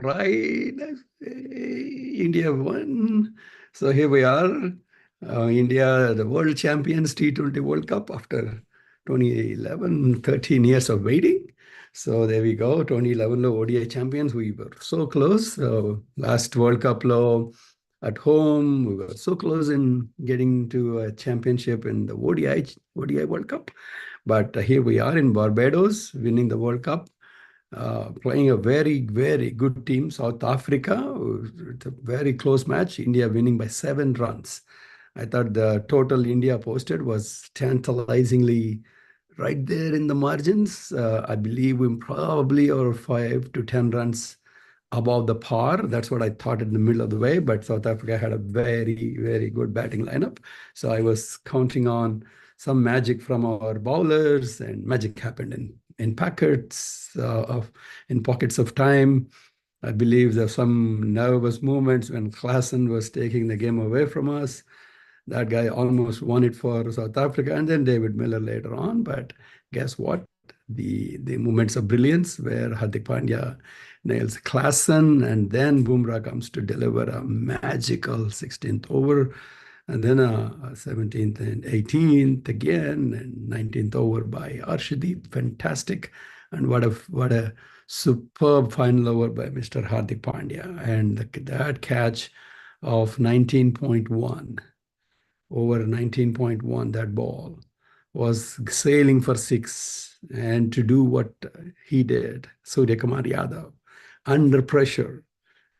Right. India won. So here we are. India, the world champions T20 World Cup after 2011, 13 years of waiting. So there we go. 2011 lo ODI champions. We were so close. Last World Cup lo at home, we were so close in getting to a championship in the ODI World Cup. But here we are in Barbados, winning the World Cup, playing a very, very good team, South Africa. It's a very close match. India winning by 7 runs. I thought the total India posted was tantalizingly right there in the margins. I believe we probably are 5 to 10 runs above the par. That's what I thought in the middle of the way. But South Africa had a very, very good batting lineup. So I was counting on some magic from our bowlers, and magic happened in pockets of time. I believe there's some nervous moments when Klaasen was taking the game away from us. That guy almost won it for South Africa, and then David Miller later on. But guess what? The moments of brilliance where Hardik Pandya nails Klaasen, and then Bumrah comes to deliver a magical 16th over, and then a 17th and 18th again, and 19th over by Arshdeep. Fantastic. And what a superb final over by Mr. Hardik Pandya. And that catch of 19.1, over 19.1, that ball was sailing for 6. And to do what he did, Surya Kumar Yadav, under pressure,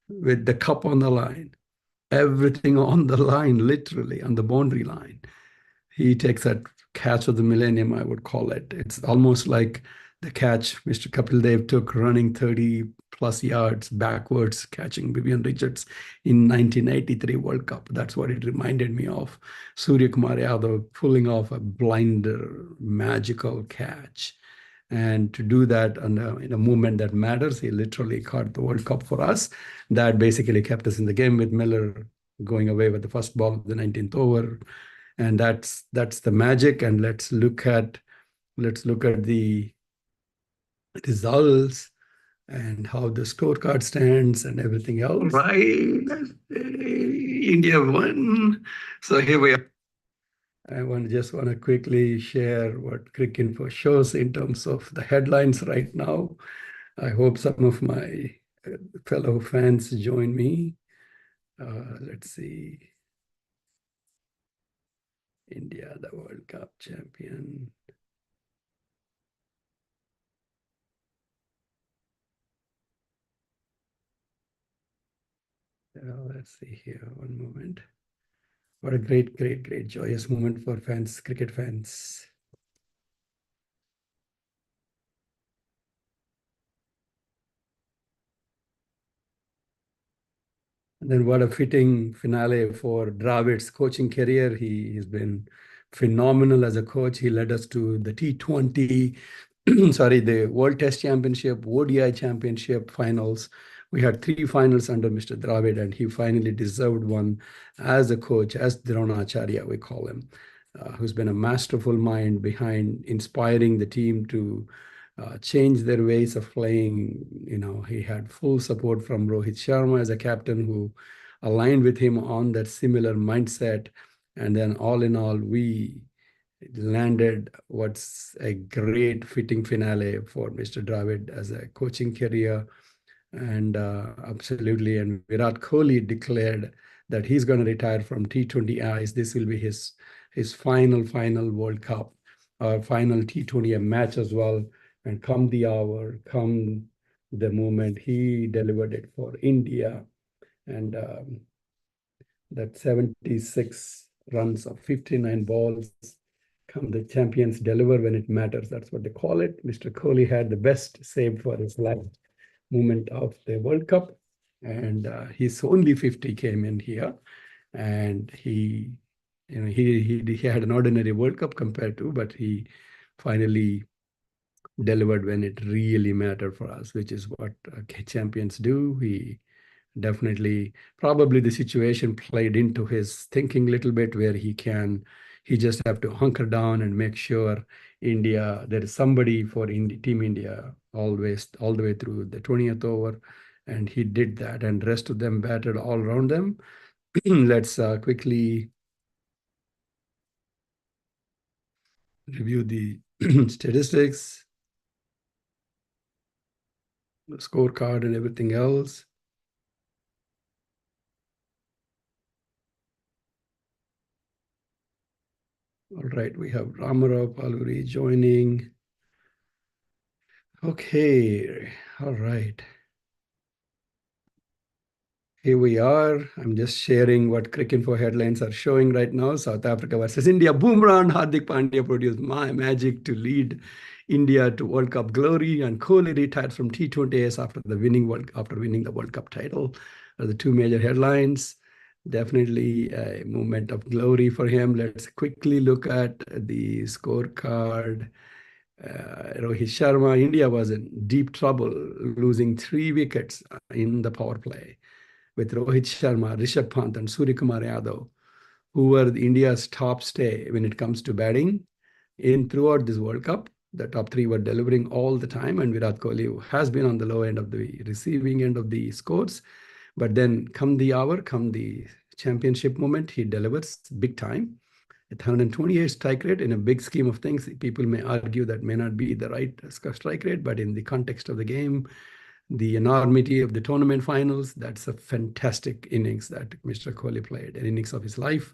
with the cup on the line, everything on the line, literally on the boundary line, he takes that catch of the millennium, I would call it. It's almost like the catch Mr. Kapil Dev took running 30 plus yards backwards, catching Vivian Richards in 1983 World Cup. That's what it reminded me of. Surya Kumar Yadav pulling off a blinder, magical catch. And to do that in a moment that matters, he literally caught the World Cup for us. That basically kept us in the game, with Miller going away with the first ball of the 19th over. And that's the magic. And let's look at the results and how the scorecard stands and everything else. Right. India won. So here we are. I just want to quickly share what Cricinfo shows in terms of the headlines right now. I hope some of my fellow fans join me. Let's see. India, the World Cup champion. Let's see here, one moment. What a great, great, great, joyous moment for fans, cricket fans. And then what a fitting finale for Dravid's coaching career. He's been phenomenal as a coach. He led us to the T20, the World Test Championship, ODI Championship finals. We had 3 finals under Mr. Dravid, and he finally deserved one as a coach, as Dronacharya, we call him, who's been a masterful mind behind inspiring the team to change their ways of playing. He had full support from Rohit Sharma as a captain, who aligned with him on that similar mindset. And then all in all, we landed what's a great fitting finale for Mr. Dravid as a coaching career. And absolutely, and Virat Kohli declared that he's going to retire from T20 eyes. This will be his final World Cup, final T20 match as well. And come the hour, come the moment, he delivered it for India. And that 76 runs of 59 balls, come the champions deliver when it matters. That's what they call it. Mr. Kohli had the best save for his life moment of the World Cup. And his only 50 came in here. And he had an ordinary World Cup compared to, but he finally delivered when it really mattered for us, which is what champions do. He definitely, probably the situation played into his thinking a little bit, where he just have to hunker down and make sure India, there is somebody for Team India always, all the way through the 20th over. and he did that, and the rest of them batted all around them. Let's quickly review the statistics, the scorecard, and everything else. All right, we have Ramarao Paluri joining. Okay, all right. Here we are. I'm just sharing what Cricket Info headlines are showing right now. South Africa versus India. Bumrah and Hardik Pandya produced my magic to lead India to World Cup glory, and Kohli retired from T20s after winning the World Cup title. Are the two major headlines. Definitely a moment of glory for him. Let's quickly look at the scorecard. Rohit Sharma, India was in deep trouble, losing 3 wickets in the power play with Rohit Sharma, Rishabh Pant, and Suryakumar Yadav, who were India's top stay when it comes to batting in throughout this World Cup. The top three were delivering all the time, and Virat Kohli has been on the low end of the receiving end of the scores. But then come the championship moment, he delivers big time. At 128 strike rate, in a big scheme of things, people may argue that may not be the right strike rate, but in the context of the game, the enormity of the tournament finals, that's a fantastic innings that Mr. Kohli played, an innings of his life.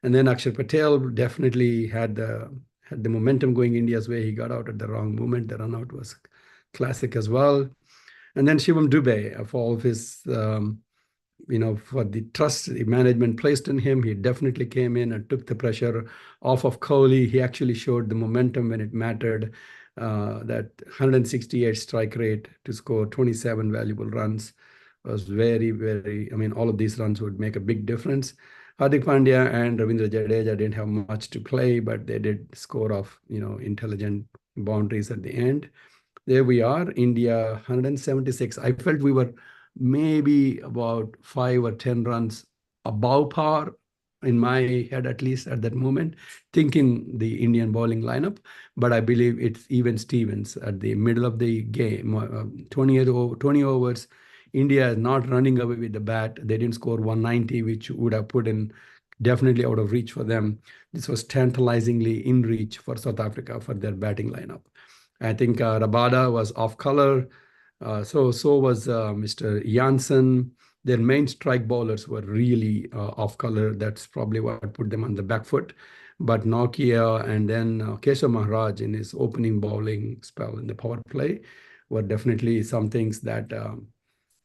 And then Akshar Patel definitely had the momentum going India's way. He got out at the wrong moment. The run out was classic as well. And then Shivam Dubey, for all of his for the trust the management placed in him, he definitely came in and took the pressure off of Kohli. He actually showed the momentum when it mattered. That 168 strike rate to score 27 valuable runs was very, very, all of these runs would make a big difference. Hardik Pandya and Ravindra Jadeja didn't have much to play, but they did score off, intelligent boundaries at the end. There we are, India 176. I felt we were maybe about 5 or 10 runs above par in my head, at least at that moment, thinking the Indian bowling lineup. But I believe it's even Stevens at the middle of the game, 20 overs. India is not running away with the bat. They didn't score 190, which would have put in definitely out of reach for them. This was tantalizingly in reach for South Africa for their batting lineup. I think Rabada was off color. So was Mr. Janssen. Their main strike bowlers were really off color. That's probably what put them on the back foot. But Nokia and then Keshav Maharaj in his opening bowling spell in the power play were definitely some things that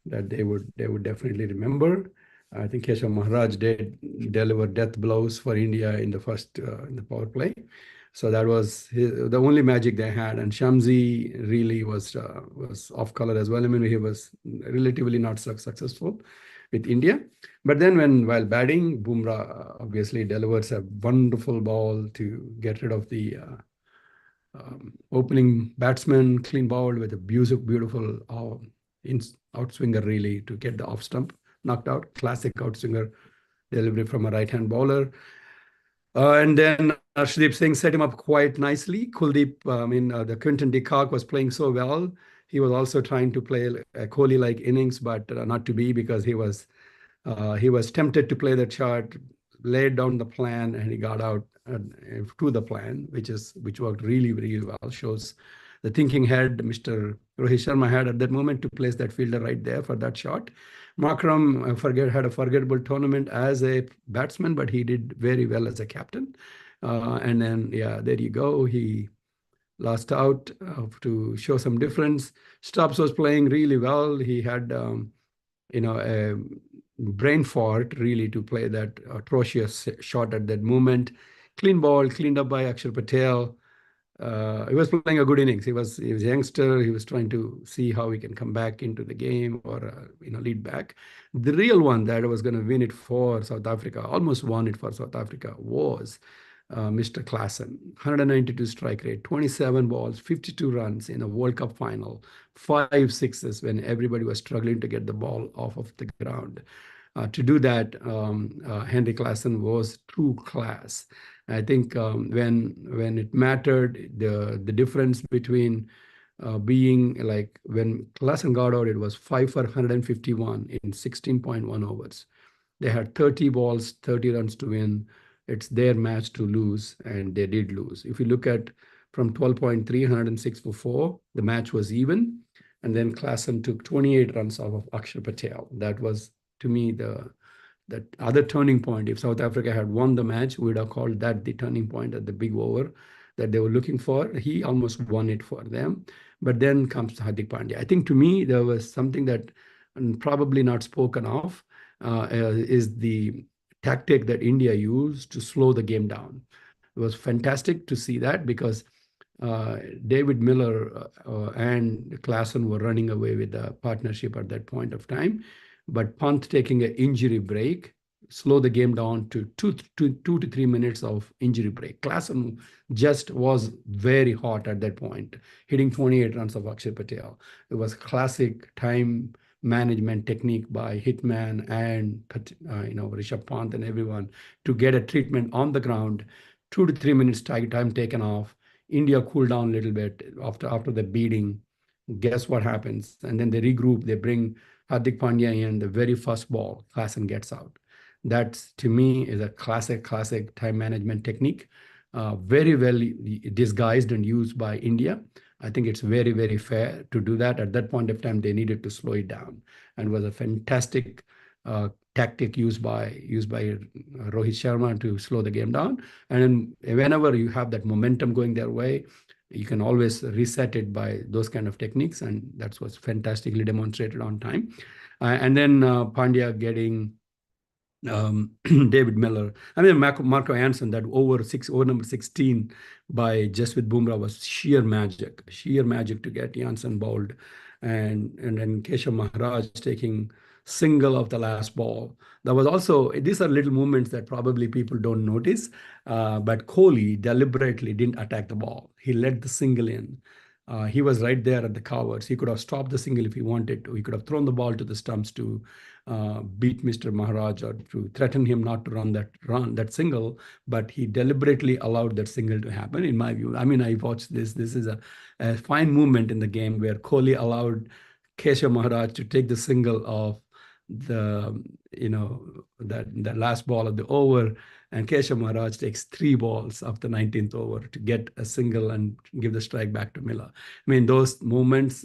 they would definitely remember. I think Keshav Maharaj did deliver death blows for India in the first in the power play. So that was the only magic they had. And Shamsi really was off color as well. He was relatively not so successful with India. But then while batting, Bumrah obviously delivers a wonderful ball to get rid of the opening batsman, clean bowled with a beautiful outswinger really to get the off stump knocked out. Classic outswinger delivery from a right-hand bowler. And then Arshdeep Singh set him up quite nicely. Kuldeep, the Quinton de Kock was playing so well. He was also trying to play a Kohli-like innings, but not to be, because he was tempted to play that shot, laid down the plan, and he got out to the plan, which worked really, really well. Shows the thinking head Mr. Rohit Sharma had at that moment to place that fielder right there for that shot. Markram had a forgettable tournament as a batsman, but he did very well as a captain. And then, there you go. He lost out to show some difference. Stubbs was playing really well. He had, a brain fart really to play that atrocious shot at that moment. Clean ball, cleaned up by Akshar Patel. He was playing a good innings. He was a youngster. He was trying to see how he can come back into the game or lead back. The real one that was going to win it for South Africa, almost won it for South Africa, was Mr. Klaasen. 192 strike rate, 27 balls, 52 runs in a World Cup final, 5 sixes when everybody was struggling to get the ball off of the ground. To do that, Henry Klaasen was true class. I think when it mattered, the difference between being like when Klassen got out, it was 5 for 151 in 16.1 overs. They had 30 balls, 30 runs to win. It's their match to lose, and they did lose. If you look at from 12.3, 106 for 4, the match was even. And then Klassen took 28 runs off of Akshar Patel. That was, to me, the other turning point. If South Africa had won the match, we would have called that the turning point at the big over that they were looking for. He almost won it for them. But then comes Hardik Pandya. I think to me, there was something that probably not spoken of is the tactic that India used to slow the game down. It was fantastic to see that because David Miller and Klassen were running away with the partnership at that point of time. But Pant taking an injury break, slow the game down to 2 to 3 minutes of injury break. Klassen just was very hot at that point, hitting 28 runs of Akshar Patel. It was classic time management technique by Hitman and Rishabh Pant and everyone to get a treatment on the ground. 2 to 3 minutes time taken off. India cooled down a little bit after the beating. Guess what happens? And then they regroup. They bring Hardik Pandya in. The very first ball, Klassen gets out. That, to me, is a classic time management technique. Very well disguised and used by India. I think it's very, very fair to do that. At that point of time, they needed to slow it down, and was a fantastic tactic used by Rohit Sharma to slow the game down. And then whenever you have that momentum going their way, you can always reset it by those kind of techniques, and that's what's fantastically demonstrated on time. And then Pandya getting David Miller. I mean, Marco Jansen, that over number 16 by Jasprit Bumrah was sheer magic to get Jansen bowled. And then Keshav Maharaj taking single of the last ball. There was also, these are little movements that probably people don't notice, but Kohli deliberately didn't attack the ball. He let the single in. He was right there at the covers. He could have stopped the single if he wanted to. He could have thrown the ball to the stumps to beat Mr. Maharaj or to threaten him not to run that single, but he deliberately allowed that single to happen, in my view. I mean, I watched this. This is a fine movement in the game where Kohli allowed Keshav Maharaj to take the single of the last ball of the over, and Keshav Maharaj takes 3 balls of the 19th over to get a single and give the strike back to Miller. I mean, those moments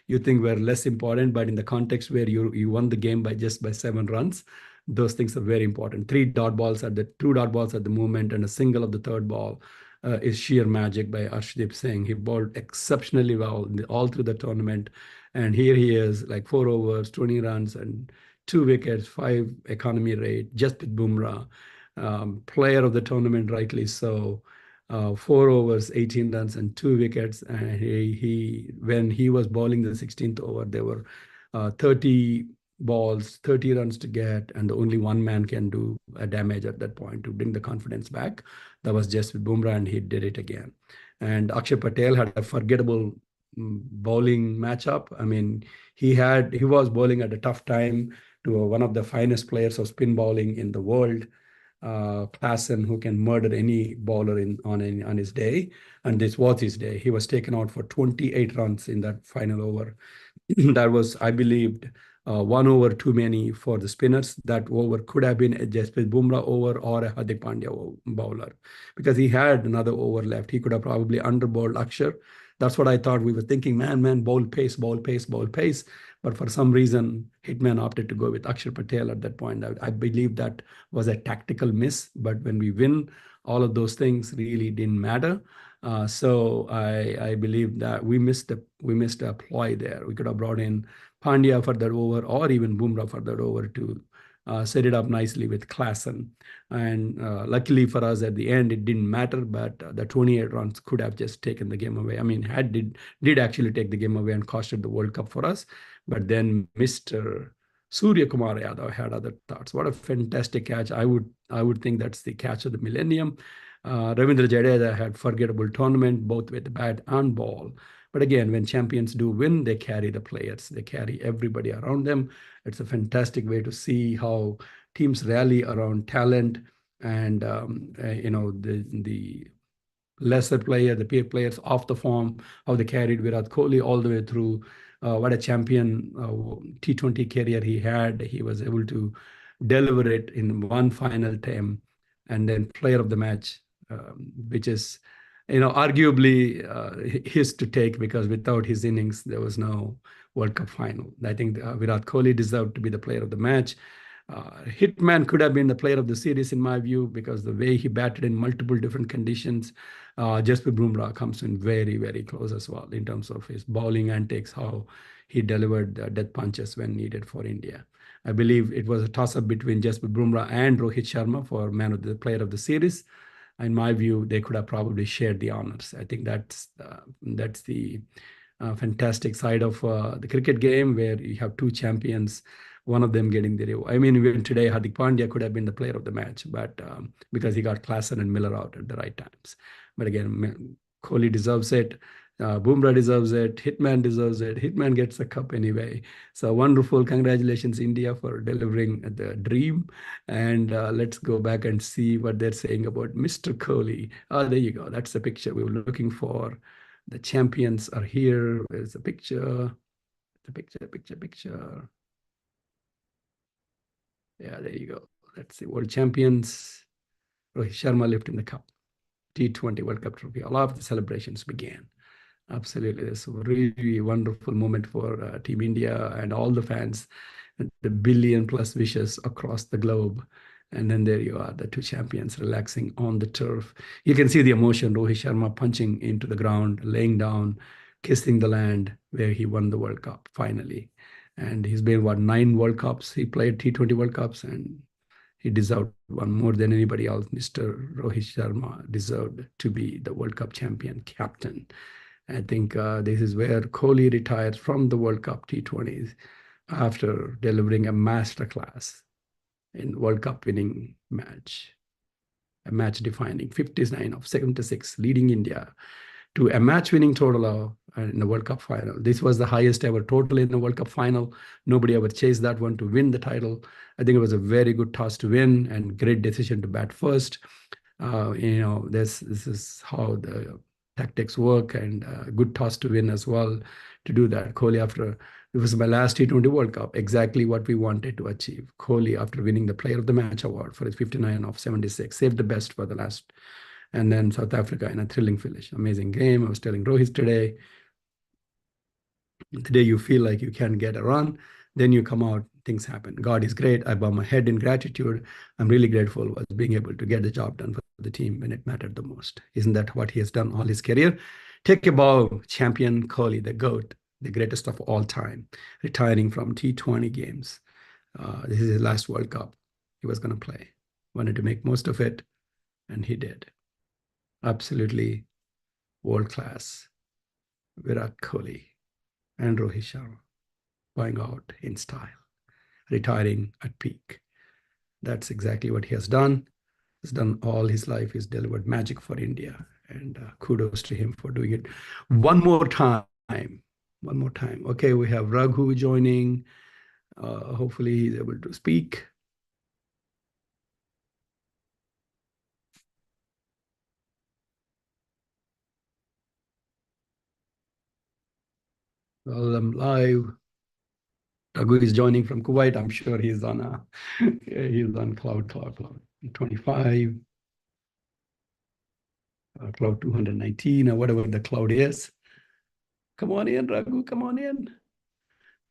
you think were less important, but in the context where you won the game by 7 runs, those things are very important. 2 dot balls at the moment, and a single of the third ball is sheer magic by Arshdeep Singh. He bowled exceptionally well all through the tournament. And here he is, like 4 overs, 20 runs, and 2 wickets, 5 economy rate. Jasprit Bumrah, player of the tournament, rightly so. 4 overs, 18 runs, and 2 wickets. And when he was bowling the 16th over, there were 30 balls, 30 runs to get, and only one man can do a damage at that point to bring the confidence back. That was Jasprit Bumrah, and he did it again. And Akshar Patel had a forgettable bowling matchup. I mean, he was bowling at a tough time to one of the finest players of spin bowling in the world, Klassen, who can murder any bowler on his day, and this was his day. He was taken out for 28 runs in that final over. That was, I believed, 1 over too many for the spinners. That over could have been a Jasprit Bumrah over or a Hardik Pandya bowler, because he had another over left. He could have probably underbowled Akshar. That's what I thought. We were thinking, man, bowl pace. But for some reason, Hitman opted to go with Akshar Patel at that point. I believe that was a tactical miss. But when we win, all of those things really didn't matter. So I believe that we missed a ploy there. We could have brought in Pandya for that over, or even Bumrah for that over to set it up nicely with Klassen. And luckily for us, at the end, it didn't matter, but the 28 runs could have just taken the game away. I mean, did actually take the game away and costed the World Cup for us. But then Mr. Surya Kumar Yadav had other thoughts. What a fantastic catch. I would think that's the catch of the millennium. Ravindra Jadeja had forgettable tournament, both with bat and ball. But again, when champions do win, they carry the players. They carry everybody around them. It's a fantastic way to see how teams rally around talent and the lesser player, the peer players off the form, how they carried Virat Kohli all the way through. What a champion T20 career he had. He was able to deliver it in one final time, and then player of the match, which is, arguably his to take, because without his innings, there was no World Cup final. I think Virat Kohli deserved to be the player of the match. Hitman could have been the player of the series in my view, because the way he batted in multiple different conditions. Jasprit Bumrah comes in very, very close as well in terms of his bowling antics, how he delivered death punches when needed for India. I believe it was a toss-up between Jasprit Bumrah and Rohit Sharma for player of the series. In my view, they could have probably shared the honors. I think that's the fantastic side of the cricket game, where you have two champions, one of them getting the reward. I mean, even today, Hardik Pandya could have been the player of the match, but because he got Klaasen and Miller out at the right times. But again, Kohli deserves it. Bumrah deserves it. Hitman deserves it. Hitman gets the cup anyway. So wonderful. Congratulations, India, for delivering the dream. And let's go back and see what they're saying about Mr. Kohli. Oh, there you go. That's the picture we were looking for. The champions are here. Where's the picture? The picture. Yeah, there you go. That's the world champions. Rohit Sharma lifting the cup. T20 World Cup trophy. All of the celebrations began. Absolutely. It's a really wonderful moment for Team India and all the fans. The billion plus wishes across the globe. And then there you are, the two champions relaxing on the turf. You can see the emotion, Rohit Sharma punching into the ground, laying down, kissing the land, where he won the World Cup finally. And he's been, 9 World Cups? He played T20 World Cups, and he deserved one more than anybody else. Mr. Rohit Sharma deserved to be the World Cup champion captain. I think this is where Kohli retires from the World Cup T20s after delivering a masterclass in World Cup winning match, a match defining 59 of 76, leading India to a match winning total in the World Cup final. This was the highest ever total in the World Cup final. Nobody ever chased that one to win the title. I think it was a very good toss to win and great decision to bat first. This is how the tactics work, and good toss to win as well to do that. Kohli, after it was my last T20 World Cup, exactly what we wanted to achieve. Kohli, after winning the Player of the Match award for his 59 of 76, saved the best for the last. And then South Africa in a thrilling finish. Amazing game. I was telling Rohit today, the day you feel like you can't get a run, then you come out, things happen. God is great. I bow my head in gratitude. I'm really grateful was being able to get the job done for the team when it mattered the most. Isn't that what he has done all his career? Take a bow, champion Kohli, the GOAT, the greatest of all time, retiring from T20 games. This is his last World Cup he was going to play. Wanted to make most of it, and he did. Absolutely world-class Virat Kohli and Rohit Sharma going out in style, retiring at peak. That's exactly what he has done. He's done all his life. He's delivered magic for India, and kudos to him for doing it one more time. One more time. Okay, we have Raghu joining. Hopefully he's able to speak. Well, I'm live. Raghu is joining from Kuwait. I'm sure he's on cloud 25, cloud 219, or whatever the cloud is. Come on in, Raghu, come on in.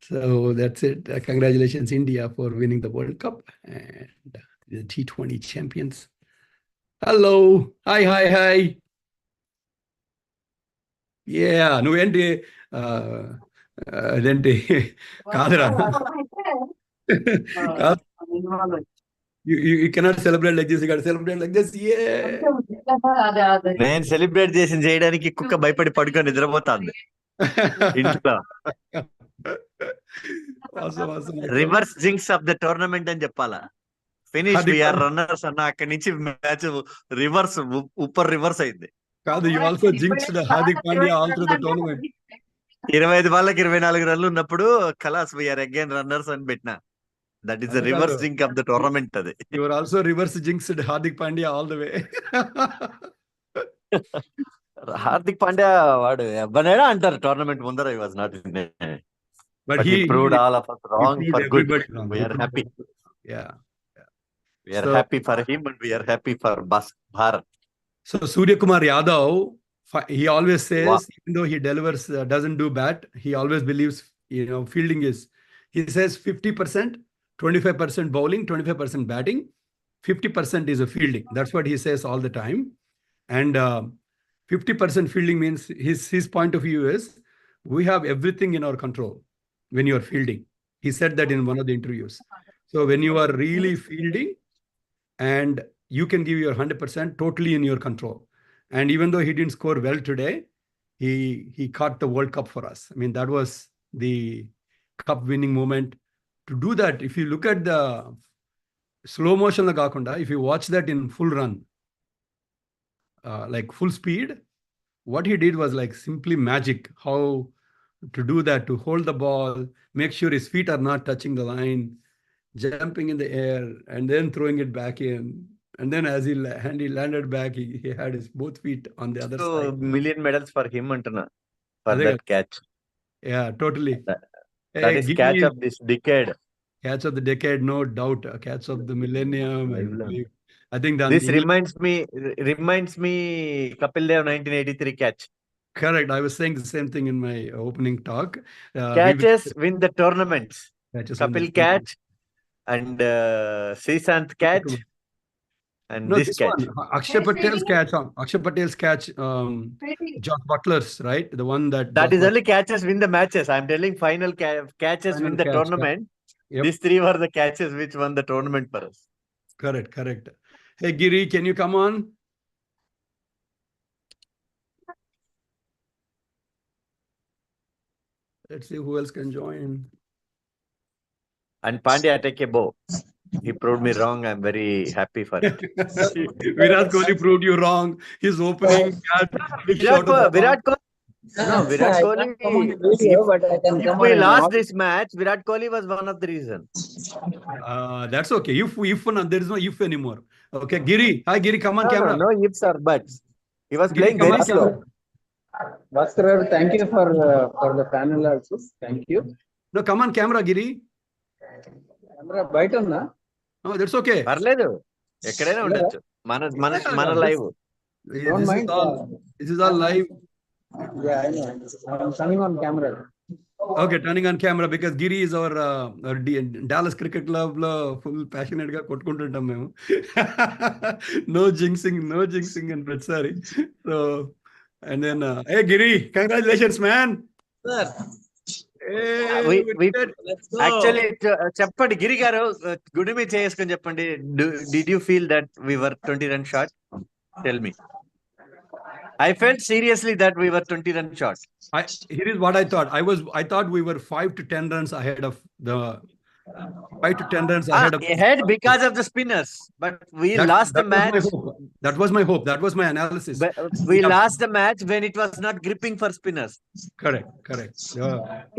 So that's it. Congratulations, India, for winning the World Cup and the T20 champions. Hello. Hi. Yeah, నువ్వేంటి అదేంటి కాదురా you cannot celebrate like this. You got to celebrate like this. Yeah. నేను celebrate చేయడానికి కుక్క భయపడి పడుకొని నిద్రపోతాంది ఇంట్లో. Reverse jinx of the tournament అని చెప్పాలా. ఫినిష్ వీఆర్ రన్నర్స్ అన్న అక్కడి నుంచి మ్యాచ్ రివర్స్ ఉప్పర్ రివర్స్ అయింది. కాదు, you also jinxed Hardik Pandya all through the tournament. 25 బాళ్ళకి 24 రన్లు ఉన్నప్పుడు ఖలాస్ వీఆర్ అగైన్ రన్నర్స్ అని పెట్టినా. That is the reverse zinc of the tournament. అది you were also reverse jinxed Hardik Pandya all the way. Hardik Pandya వాడు ఎవరైనా అంటారు tournament ముందర he was not in it. But But he proved all of us he wrong proved for good. everybody wrong. We He are proved happy. Yeah. We are So- happy for him and we are happy for Bharat. So Surya Kumar Yadav, he always says, Wow. even though he delivers, doesn't do bat, he always believes, fielding is, he says 50%, 25% bowling, 25% batting, 50% is a fielding. That's what he says all the time. And 50% fielding means his point of view is, we have everything in our control when you are fielding. He said that in one of the interviews. So when you are really fielding, and you can give your 100% totally in your control. And even though he didn't score well today, he caught the World Cup for us. I mean, that was the cup winning moment. To do that, if you look at the slow motion, if you watch that in full run, like full speed, what he did was like simply magic. How to do that, to hold the ball, make sure his feet are not touching the line, jumping in the air, and then throwing it back in. And then as he landed back, he had his both feet on the other side. Million medals for him antuna, for Adhe that catch. Yeah, totally. That is catch of this decade. Catch of the decade, no doubt. Catch of the millennium. I think that This reminds me Kapil Dev 1983 catch. Correct. I was saying the same thing in my opening talk. Catches win the tournaments. Kapil catch and Srishant catch. And no, this catch. One, Akshay Patel's catch. Akshay Patel's catch. Josh Butler's, right? The one that. That is only catches win the matches. I'm telling final catches Final win the catch, tournament. Yep. These three were the catches which won the tournament for us. Correct. Hey, Giri, can you come on? Let's see who else can join. And Pandya take a bow. He proved me wrong. I'm very happy for it. Virat Kohli proved you wrong. His opening catch. Virat Kohli. No, Virat Kohli. If we lost this match, Virat Kohli was one of the reasons. That's okay. If there is no if anymore. Okay, Giri. Hi, Giri. Come on, camera. No ifs or buts. He was playing very slow. Bhaskar, thank you for the FANAlysis. Thank you. No, come on, camera, Giri. Camera బయట ఉందా? Oh, that's okay. పర్లేదు. ఎక్కడైనా ఉండొచ్చు. మన live. This is all live. Yeah, I know. I'm turning on camera. Okay, turning on camera because Giri is our Dallas Cricket Club full passionate ga kottukuntuntam memu. No jinxing and sorry. So and then hey Giri, congratulations man. Sir. Actually చెప్పండి గిరి గారు గుడిమి చేసుకొని చెప్పండి. Did you feel that we were 20 runs short? Tell me. I felt seriously that we were 20 runs short. Here is what I thought. I thought we were 5 to 10 runs ahead of the 5 to 10 runs ahead because of the spinners. But we lost the match. That was my hope. That was my analysis. But we lost the match when it was not gripping for spinners. Correct.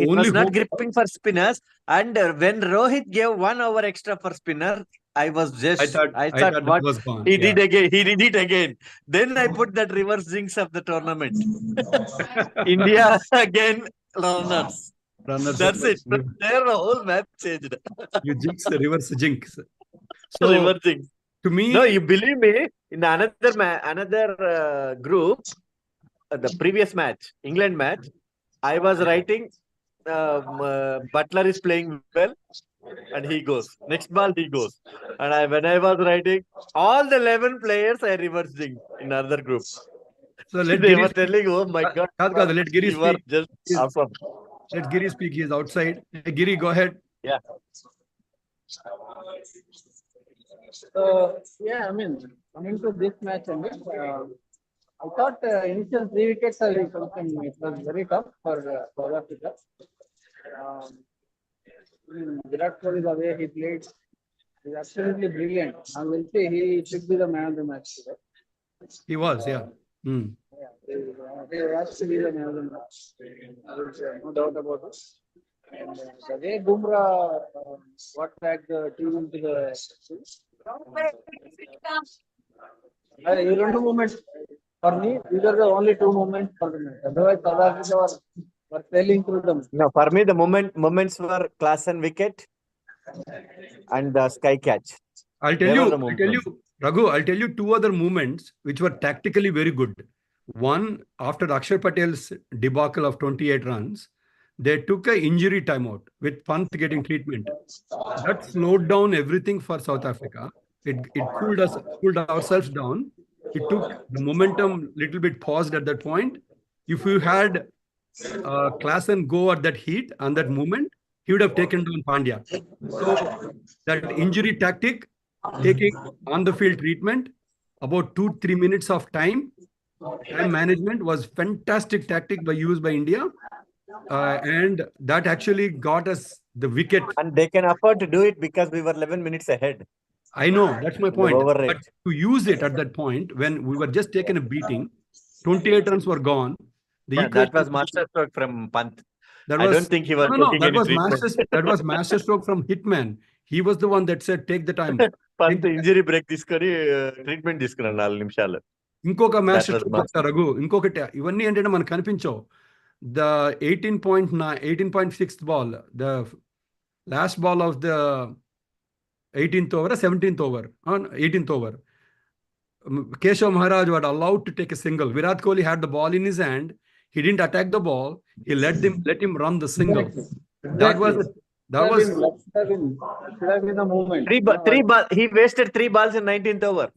It was not gripping for spinners. And when Rohit gave 1 over extra for spinner, I thought what he did again. He did it again. Then I put that reverse jinx of the tournament. India again runners. That's it. There the whole match changed. You jinx, reverse jinx. So reverse jinx. To me, no, you believe me. In another group, the previous match, England match, I was writing. Butler is playing well. And he goes. Next ball, he goes. And when I was writing, all the 11 players I reverse jinx in other group. So they were telling, oh my God. Let Giri you are just awesome. Let Giri speak. He is outside. Hey, Giri, go ahead. Yeah. So, yeah, I mean, coming to this match, I thought initial 3 wickets are something. It was very tough for South Africa. Virat Kohli, the way he played, is absolutely brilliant. I will say he should be the man of the match today. He was, yeah. Yeah, he has to be the man of the match. No doubt about it. And the way Bumrah got back the team into the. You don't know moments. For me, these are the only two moments for the match. Otherwise, South Africa were sailing through them. No, for me, the moments were Klaasen wicket and the sky catch. I'll tell you, Raghu, I'll tell you two other moments which were tactically very good. One, after Akshar Patel's debacle of 28 runs, they took an injury timeout with Pant getting treatment. That slowed down everything for South Africa. It cooled ourselves down. It took the momentum little bit paused at that point. If you had Klaasen go at that heat and that moment, he would have taken down Pandya. So that injury tactic, taking on the field treatment, about 2-3 minutes of time management was fantastic tactic used by India. And that actually got us the wicket. And they can afford to do it because we were 11 minutes ahead. I know, that's my point. But to use it at that point, when we were just taking a beating, 28 runs were gone. That was masterstroke from Pant. I don't think he was that was masterstroke from Hitman. He was the one that said, take the time. Pant injury break treatment తీసుకున్నాను 4 నిమిషాలు. ఇంకొక master Raghu ఇంకొకటి ఇవన్నీ ఏంటంటే మనకు కనిపించవు. The 18.6th ball, the last ball of the 18th over, 17th over, 18th over. Keshav Maharaj was allowed to take a single. Virat Kohli had the ball in his hand. He didn't attack the ball. He let him run the single. That was should have been the moment. He wasted 3 balls in 19th over.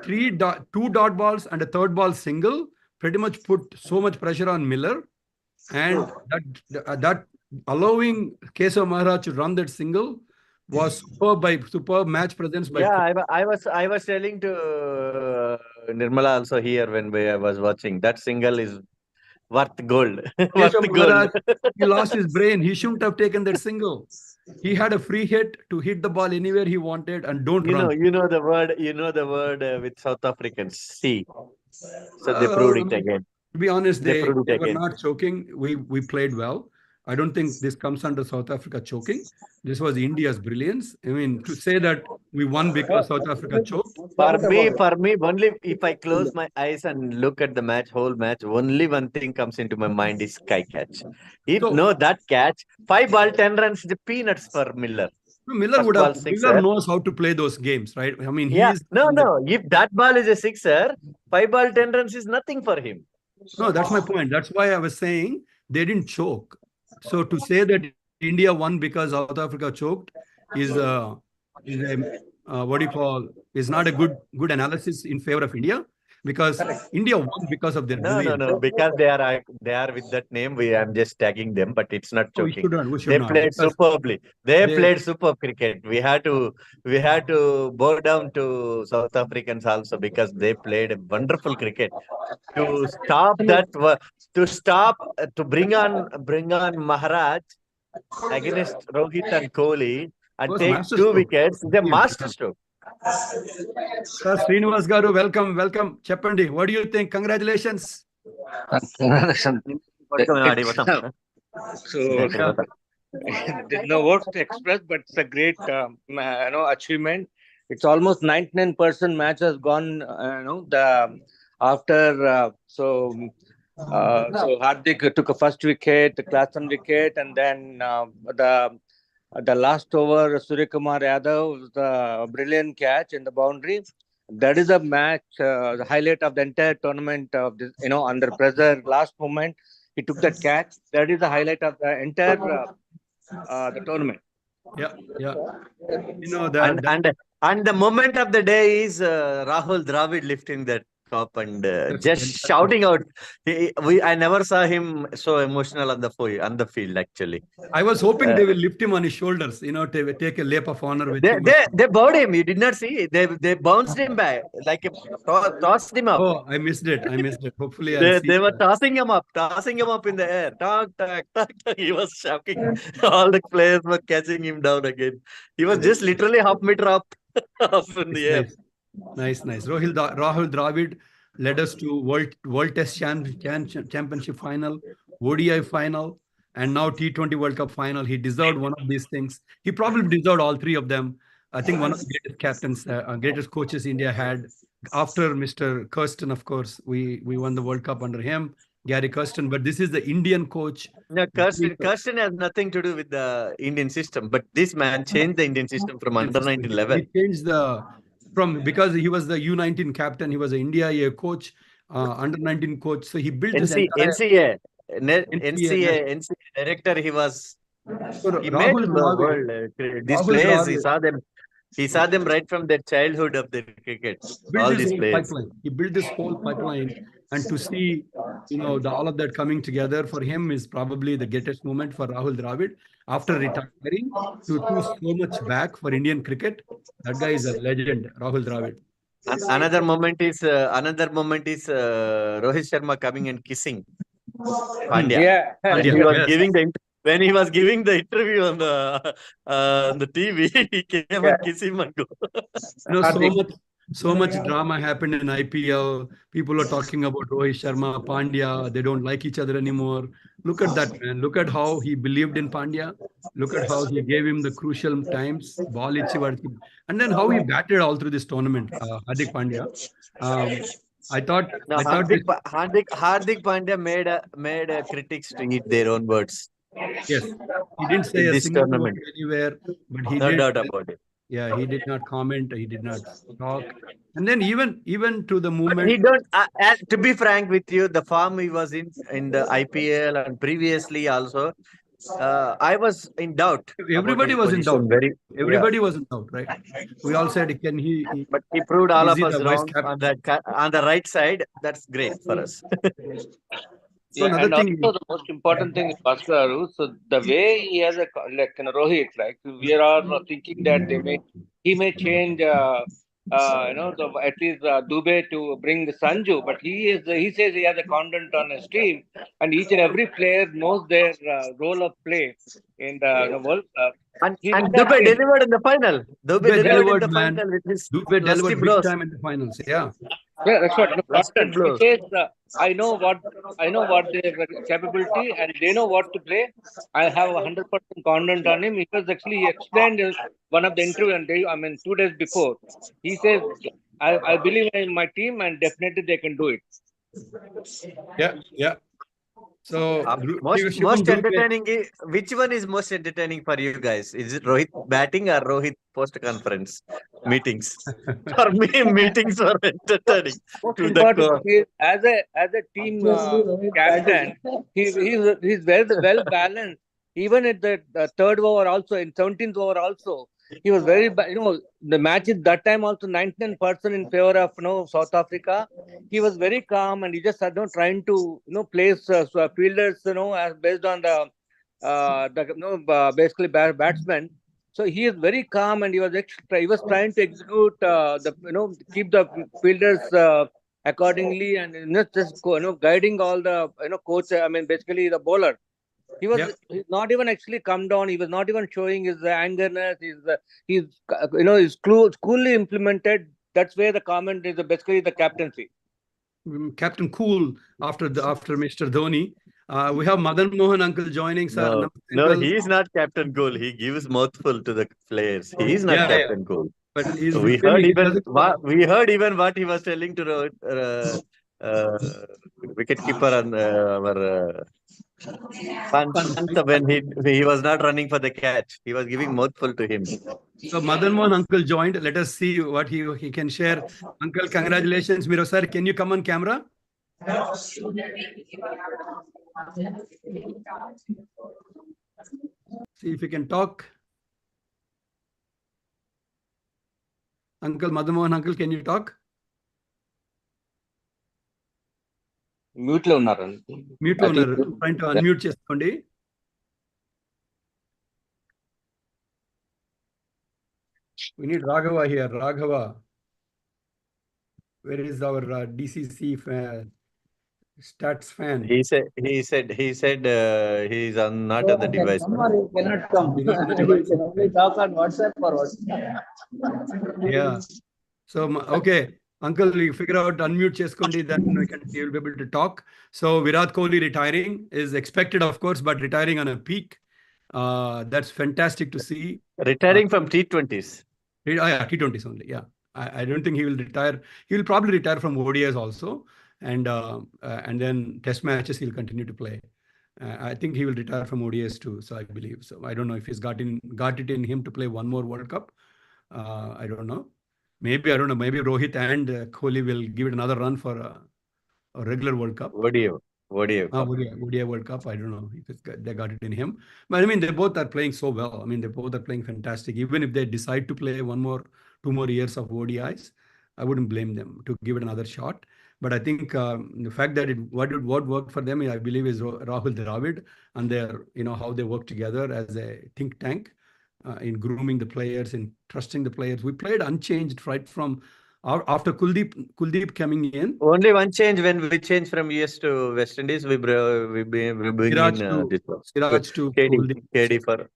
2 dot balls and a third ball single pretty much put so much pressure on Miller, and that allowing Keshav Maharaj to run that single was superb match presence by. I was telling to Nirmala also here when I was watching, that single is worth gold. He lost his brain. He shouldn't have taken that single. He had a free hit to hit the ball anywhere he wanted and don't run. You know the word with South Africans. See. So they proved it again. To be honest, they were not choking. We played well. I don't think this comes under South Africa choking. This was India's brilliance. I mean, to say that we won because South Africa choked. For me, only if I close my eyes and look at the whole match, only one thing comes into my mind is sky catch. That catch, 5 ball 10 runs, the peanuts for Miller. Miller knows how to play those games, right? I mean, if that ball is a sixer, 5 ball 10 runs is nothing for him. No, that's my point. That's why I was saying they didn't choke. So to say that India won because South Africa choked is not a good analysis in favor of India, because India won because of their brilliance. No, because they are with that name. I'm just tagging them, but it's not choking. They played superbly. They played superb cricket. We had to bow down to South Africans also, because they played a wonderful cricket. To bring on Maharaj against Rohit and Kohli and take 2 wickets, is a masterstroke. Sir Srinivas Garu, welcome. Cheppandi, what do you think? Congratulations. So there's no words to express, but it's a great achievement. It's almost 99% match has gone. So Hardik took a first wicket, the Klaasen wicket, and then the last over, Suryakumar Yadav was the brilliant catch in the boundary. That is a match, the highlight of the entire tournament of this, under pressure, last moment, he took that catch. That is the highlight of the entire the tournament. Yeah. And the moment of the day is Rahul Dravid lifting that cup and just shouting out. I never saw him so emotional on the field, actually. I was hoping they will lift him on his shoulders, to take a lap of honor with him. They bowed him. You did not see? They bounced him back, like tossed him up. Oh, I missed it. Hopefully they were tossing him up in the air. Talk. He was shocking. All the players were catching him down again. He was just literally half meter up in the air. Nice. Rahul Dravid led us to World Test Championship final, ODI final, and now T20 World Cup final. He deserved one of these things. He probably deserved all 3 of them. I think one of the greatest captains, greatest coaches India had After Mr. Kirsten, of course, we won the World Cup under him, Gary Kirsten. But this is the Indian coach. No, Kirsten has nothing to do with the Indian system. But this man changed the Indian system from under 19 level. He changed because he was the U19 captain. He was an India coach, under 19 coach. So he built this NCA director. He made the world. These players, he saw them right from their childhood of the cricket. All these players. He built this whole pipeline, and to see, all of that coming together for him is probably the greatest moment for Rahul Dravid after retiring to do so much back for Indian cricket. That guy is a legend, Rahul Dravid. Another moment is Rohit Sharma coming and kissing Pandya. When he was giving the interview on the TV, he came and kissed him and go. So much drama happened in IPL. People are talking about Rohit Sharma, Pandya. They don't like each other anymore. Look at that, man. Look at how he believed in Pandya. Look at how he gave him the crucial times, ball and then how he batted all through this tournament, Hardik Pandya. Hardik Pandya made critics to eat their own words. Yes, he didn't say a single word anywhere, but he no doubt about it. Yeah, he did not comment. He did not talk. And then even to the movement. But he don't. To be frank with you, the form he was in the IPL and previously also, I was in doubt. Everybody was in doubt. Everybody was in doubt, right? We all said, can he? But he proved all of us wrong on the right side. That's great for us. So and also the most important thing is Bhaskar. So the way he has Rohit, like we are all thinking that he may change, at least Dubey to bring Sanju, but he says he has a content on his team, and each and every player knows their role of play in the World Cup. And Dubey delivered in the final. Dubey delivered in the final with his delivered big time in the finals. Yeah. Yeah, that's what. He says, I know what their capability, and they know what to play. I have 100% confidence on him. He explained in one of the interviews, 2 days before. He says, I believe in my team, and definitely they can do it. Yeah. So most entertaining. Which one is most entertaining for you guys? Is it Rohit batting or Rohit post conference meetings? For me, meetings are entertaining. As a team captain, he's very well balanced. Even at the third over, also in 17th over, also he was very. The match is that time also 99% in favor of South Africa. He was very calm, and he just trying to place fielders as based on the basically batsmen. So he is very calm, and he was trying to execute keep the fielders accordingly, and just guiding all the coach. Basically the bowler. He's not even actually come down. He was not even showing his angerness. He's coolly implemented. That's where the comment is basically the captaincy. Captain Cool after Mr. Dhoni. We have Madan Mohan uncle joining. Sir. No, he is not Captain Cool. He gives mouthful to the players. He is not Captain Cool. But we heard even what he was telling to the wicketkeeper and our when he was not running for the catch. He was giving mouthful to him. So Madan Mohan uncle joined. Let us see what he can share. Uncle, congratulations. Miro sir, can you come on camera? See if you can talk. Uncle Madan Mohan uncle, can you talk? Mute lo unnaru. Mute lo unnaru. Trying to unmute cheskondi. We need Raghava here. Raghava. Where is our DCC fan? Stats fan. He said he's not on the device. He cannot come. He can only talk on WhatsApp or WhatsApp. Yeah. So okay. Uncle, you figure out unmute cheskondi, then you'll be able to talk. So Virat Kohli retiring is expected, of course, but retiring on a peak. That's fantastic to see. Retiring from T20s. Yeah, T20s only. Yeah. I don't think he will retire. He will probably retire from ODIs also, and then Test matches he'll continue to play. I think he will retire from ODIs too. So I believe so. I don't know if he's got it in him to play one more World Cup. I don't know. Maybe I don't know. Maybe Rohit and Kohli will give it another run for a regular World Cup. ODI World Cup. I don't know if they got it in him. But I mean, they both are playing so well. I mean, they both are playing fantastic. Even if they decide to play 2 more years of ODIs, I wouldn't blame them to give it another shot. But I think the fact that what worked for them, I believe, is Rahul Dravid and how they work together as a think tank in grooming the players, in trusting the players. We played unchanged right from after Kuldeep coming in. Only one change when we changed from US to West Indies. We bring Siraj in Siraj to KD for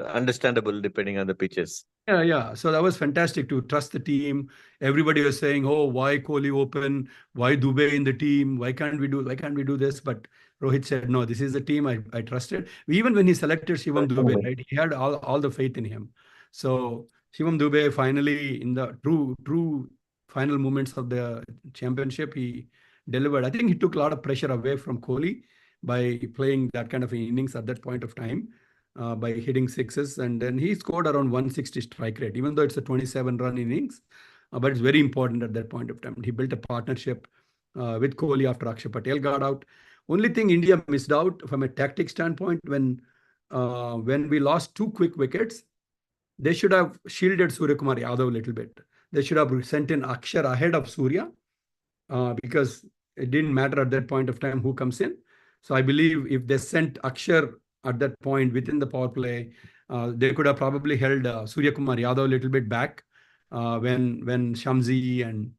understandable depending on the pitches. Yeah. So that was fantastic to trust the team. Everybody was saying, "Oh, why Kohli open? Why Dubey in the team? Why can't we do this?" But Rohit said, "No, this is the team I trusted." Even when he selected Shivam Dubey, right? He had all the faith in him. So Shivam Dubey finally, in the true final moments of the championship, he delivered. I think he took a lot of pressure away from Kohli by playing that kind of innings at that point of time, by hitting sixes. And then he scored around 160 strike rate, even though it's a 27-run innings. But it's very important at that point of time. He built a partnership with Kohli after Akshar Patel got out. Only thing India missed out from a tactic standpoint, when we lost 2 quick wickets, they should have shielded Suryakumar Yadav a little bit. They should have sent in Akshar ahead of Surya, because it didn't matter at that point of time who comes in. So I believe if they sent Akshar at that point within the power play, they could have probably held Suryakumar Yadav a little bit back when Shamsi and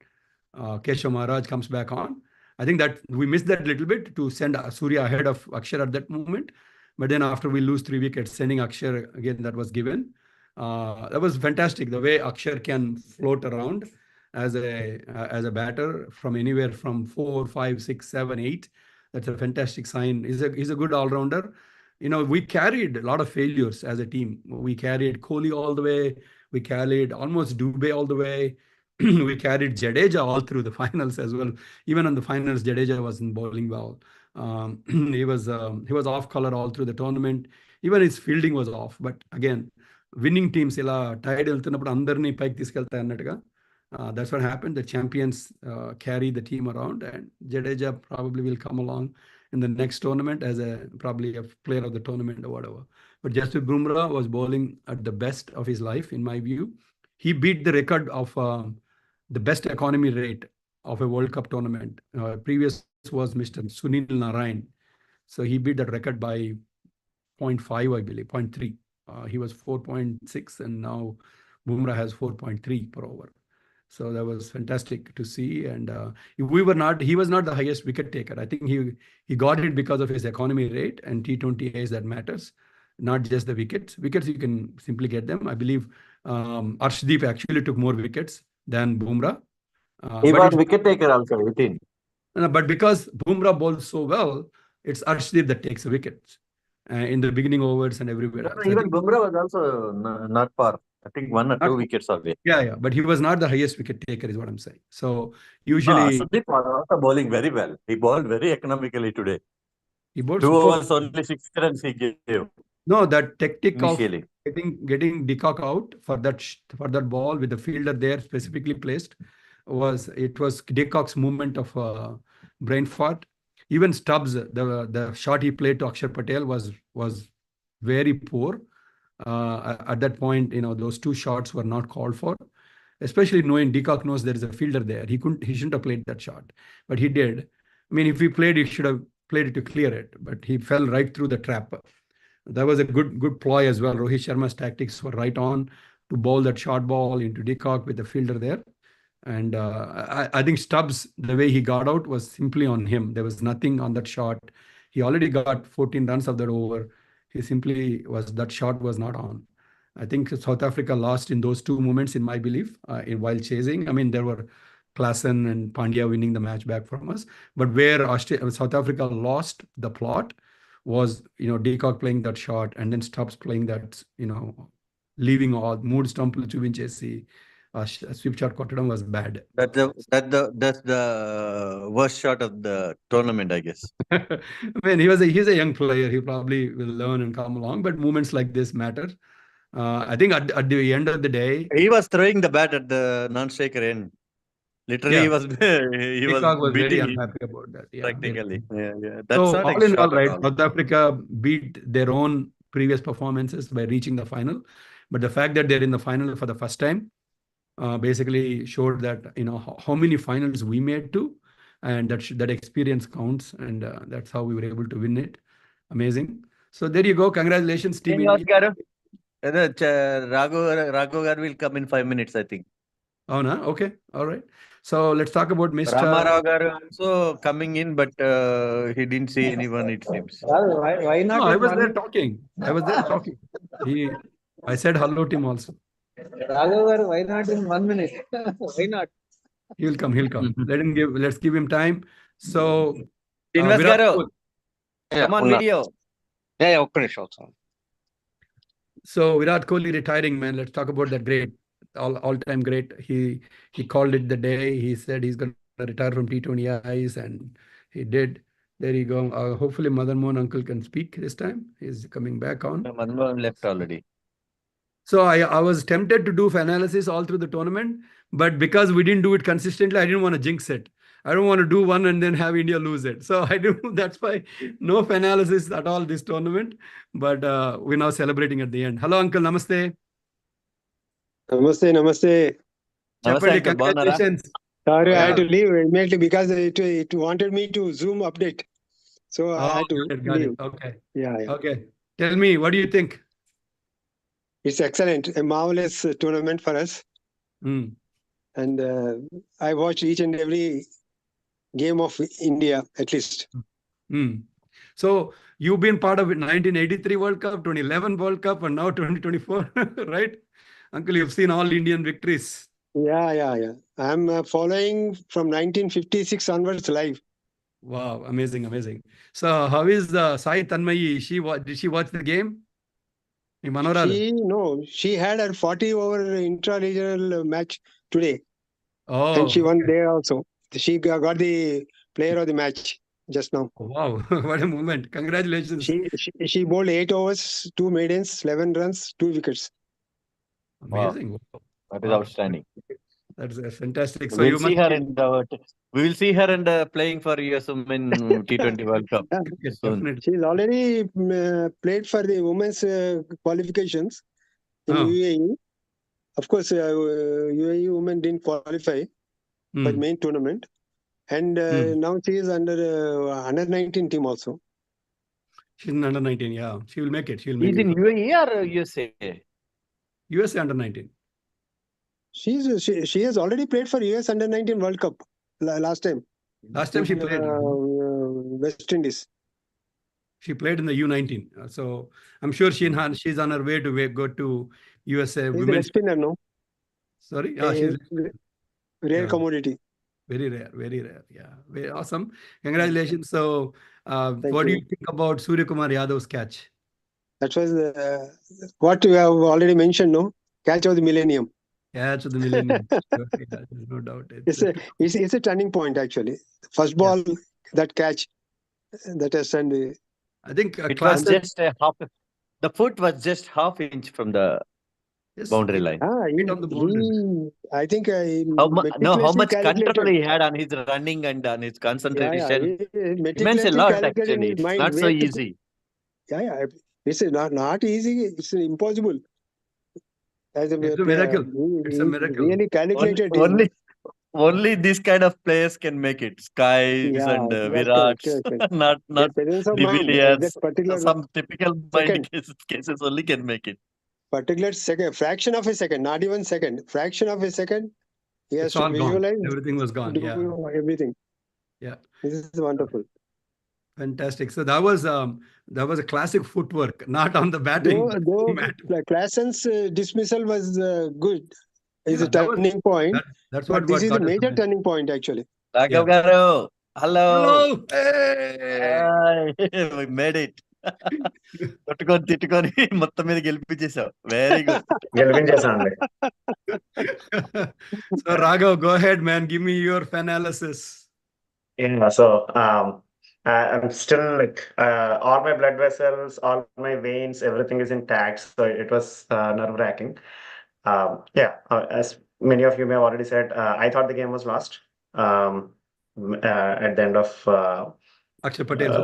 Keshav Maharaj comes back on. I think that we missed that little bit to send Surya ahead of Akshar at that moment. But then after we lose 3 wickets, sending Akshar again, that was given. That was fantastic. The way Akshar can float around as a batter from anywhere from 4, 5, 6, 7, 8. That's a fantastic sign. He's a good all-rounder. We carried a lot of failures as a team. We carried Kohli all the way. We carried almost Dubey all the way. We carried Jadeja all through the finals as well. Even on the finals, Jadeja wasn't bowling well. He was off color all through the tournament. Even his fielding was off. But again, winning teams ila tide eltunnappudu andarni paiki తీసుకెళ్తాయి అన్నట్టుగా. That's what happened. The champions carry the team around, and Jadeja probably will come along in the next tournament as probably a player of the tournament or whatever. But Jasprit Bumrah was bowling at the best of his life, in my view. He beat the record of the best economy rate of a World Cup tournament. Previous was Mr. Sunil Narayan. So he beat that record by 0.5, I believe, 0.3. He was 4.6, and now Bumrah has 4.3 per over. So that was fantastic to see. And he was not the highest wicket taker. I think he got it because of his economy rate and T20 As that matters, not just the wickets. Wickets, you can simply get them. I believe Arshdeep actually took more wickets than Bumrah. He was wicket taker also within. But because Bumrah bowls so well, it's Arshdeep that takes the wickets in the beginning overs and everywhere. Even Bumrah was also not far. I think 1 or 2 wickets away. Yeah. But he was not the highest wicket taker, is what I'm saying. So usually... Arshdeep was also bowling very well. He bowled very economically today. He bowled 2 overs, only 6 runs he gave. No, that tactic Initially. of getting de Kock out for that ball with the fielder there specifically placed was de Kock's movement of brain fart. Even Stubbs, the shot he played to Akshar Patel was very poor. At that point, those 2 shots were not called for, especially knowing de Kock knows there is a fielder there. He shouldn't have played that shot, but he did. I mean, if he played, he should have played it to clear it, but he fell right through the trap. That was a good ploy as well. Rohit Sharma's tactics were right on to bowl that short ball into de Kock with the fielder there. And I think Stubbs, the way he got out was simply on him. There was nothing on that shot. He already got 14 runs of that over. That shot was not on. I think South Africa lost in those 2 moments, in my belief, while chasing. I mean, there were Klaasen and Pandya winning the match back from us. But where South Africa lost the plot was, de Kock playing that shot and then Stubbs playing that, leaving all mood stump చూపించేసి sweep shot kottadam was bad. That's the worst shot of the tournament, I guess. I mean, he's a young player. He probably will learn and come along, but moments like this matter. I think at the end of the day, he was throwing the bat at the non-striker end. Literally, he was very beating unhappy about that. Yeah, practically. Yeah. That's so not all a in all, shot right? at all. South Africa beat their own previous performances by reaching the final, but the fact that they're in the final for the first time basically showed that how many finals we made too, and that experience counts, and that's how we were able to win it. Amazing. So there you go. Congratulations, team India. Raghu will come in 5 minutes, I think. Oh, no? Okay. All right. So let's talk about Mr. Ramarao Garu also coming in, but he didn't see anyone, it seems. Why not? No, I was there talking. I said hello to him also. Raghu, why not in 1 minute? Why not? He'll come. Let's give him time. So Invest Garu. Come on, video. Yeah, okay, also. So Virat Kohli retiring, man. Let's talk about that great, all-time great. He called it the day. He said he's going to retire from T20Is, and he did. There you go. Hopefully, Madan Mohan uncle can speak this time. He's coming back on. Madan Mohan left already. So I was tempted to do FANAlysis all through the tournament, but because we didn't do it consistently, I didn't want to jinx it. I don't want to do one and then have India lose it. So that's why no FANAlysis at all this tournament. But we're now celebrating at the end. Hello, Uncle. Namaste. Namaste. Chapati, congratulations. Sorry, I had to leave immediately because it wanted me to Zoom update. So I had to leave. Okay. Yeah. Okay. Tell me, what do you think? It's excellent. A marvelous tournament for us. And I watched each and every game of India, at least. So you've been part of 1983 World Cup, 2011 World Cup, and now 2024, right? Uncle, you've seen all Indian victories. Yeah. I'm following from 1956 onwards live. Wow, amazing. So how is Sai Tanmayi? Did she watch the game? She had her 40-over intra-regional match today. Oh, and she won there also. She got the player of the match just now. Wow, what a moment. Congratulations. She bowled 8 overs, 2 maidens, 11 runs, 2 wickets. Amazing. Wow. That is outstanding. That's fantastic. So we will see her in the playing for US Women T20 World Cup. Yes, definitely. She's already played for the women's qualifications in UAE. Of course, UAE women didn't qualify for the main tournament. And now she is under under 19 team also. She's in under 19, yeah. She will make it. She's in UAE or USA? USA under 19. She has already played for US under 19 World Cup last time. Last time she played West Indies. She played in the U19. So I'm sure she's on her way to go to USA. She's a spinner, no? Sorry? She's rare commodity. Very rare. Yeah, very awesome. Congratulations. So what do you think about Surya Kumar Yadav's catch? That was what you have already mentioned, no? Catch of the millennium. Catch of the millennium. There's no doubt. It's a turning point, actually. First ball, that catch, that has turned the... I think it was just the foot was just half inch from the boundary line. I think how much control he had on his running and on his concentration. It means a lot, actually. It's not so easy. It's not easy. It's impossible. It's a miracle. It's a miracle. Really calculated. Only this kind of players can make it. Skies and Virat, not De Villiers. Some typical mind cases only can make it. Particular second, fraction of a second, not even second, fraction of a second. He has to visualize. Everything was gone. Everything. Yeah. This is wonderful. Fantastic. So that was a classic footwork, not on the batting. Klaasen's dismissal was good. It's a turning point. That's what this is a major turning point, actually. Raghav Garu, hello. Hey. We made it. కొట్టుకొని తిట్టుకొని మొత్తం మీద గెలిపించేసావు. Very good. గెలిపించేసామండి. So Raghav, go ahead, man. Give me your FANAlysis. Yeah, so I'm still like all my blood vessels, all my veins, everything is intact. So it was nerve-wracking. Yeah, as many of you may have already said, I thought the game was lost at the end of Akshay Patel.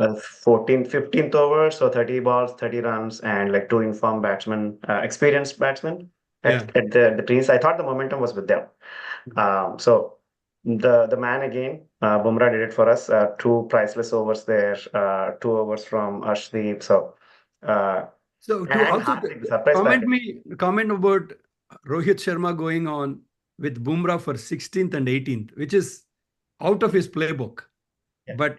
15th over, so 30 balls, 30 runs, and like two informed batsmen, experienced batsmen at the crease. I thought the momentum was with them. So the man again, Bumrah did it for us. Two priceless overs there, 2 overs from Arshdeep. So to also comment about Rohit Sharma going on with Bumrah for 16th and 18th, which is out of his playbook. Yeah. But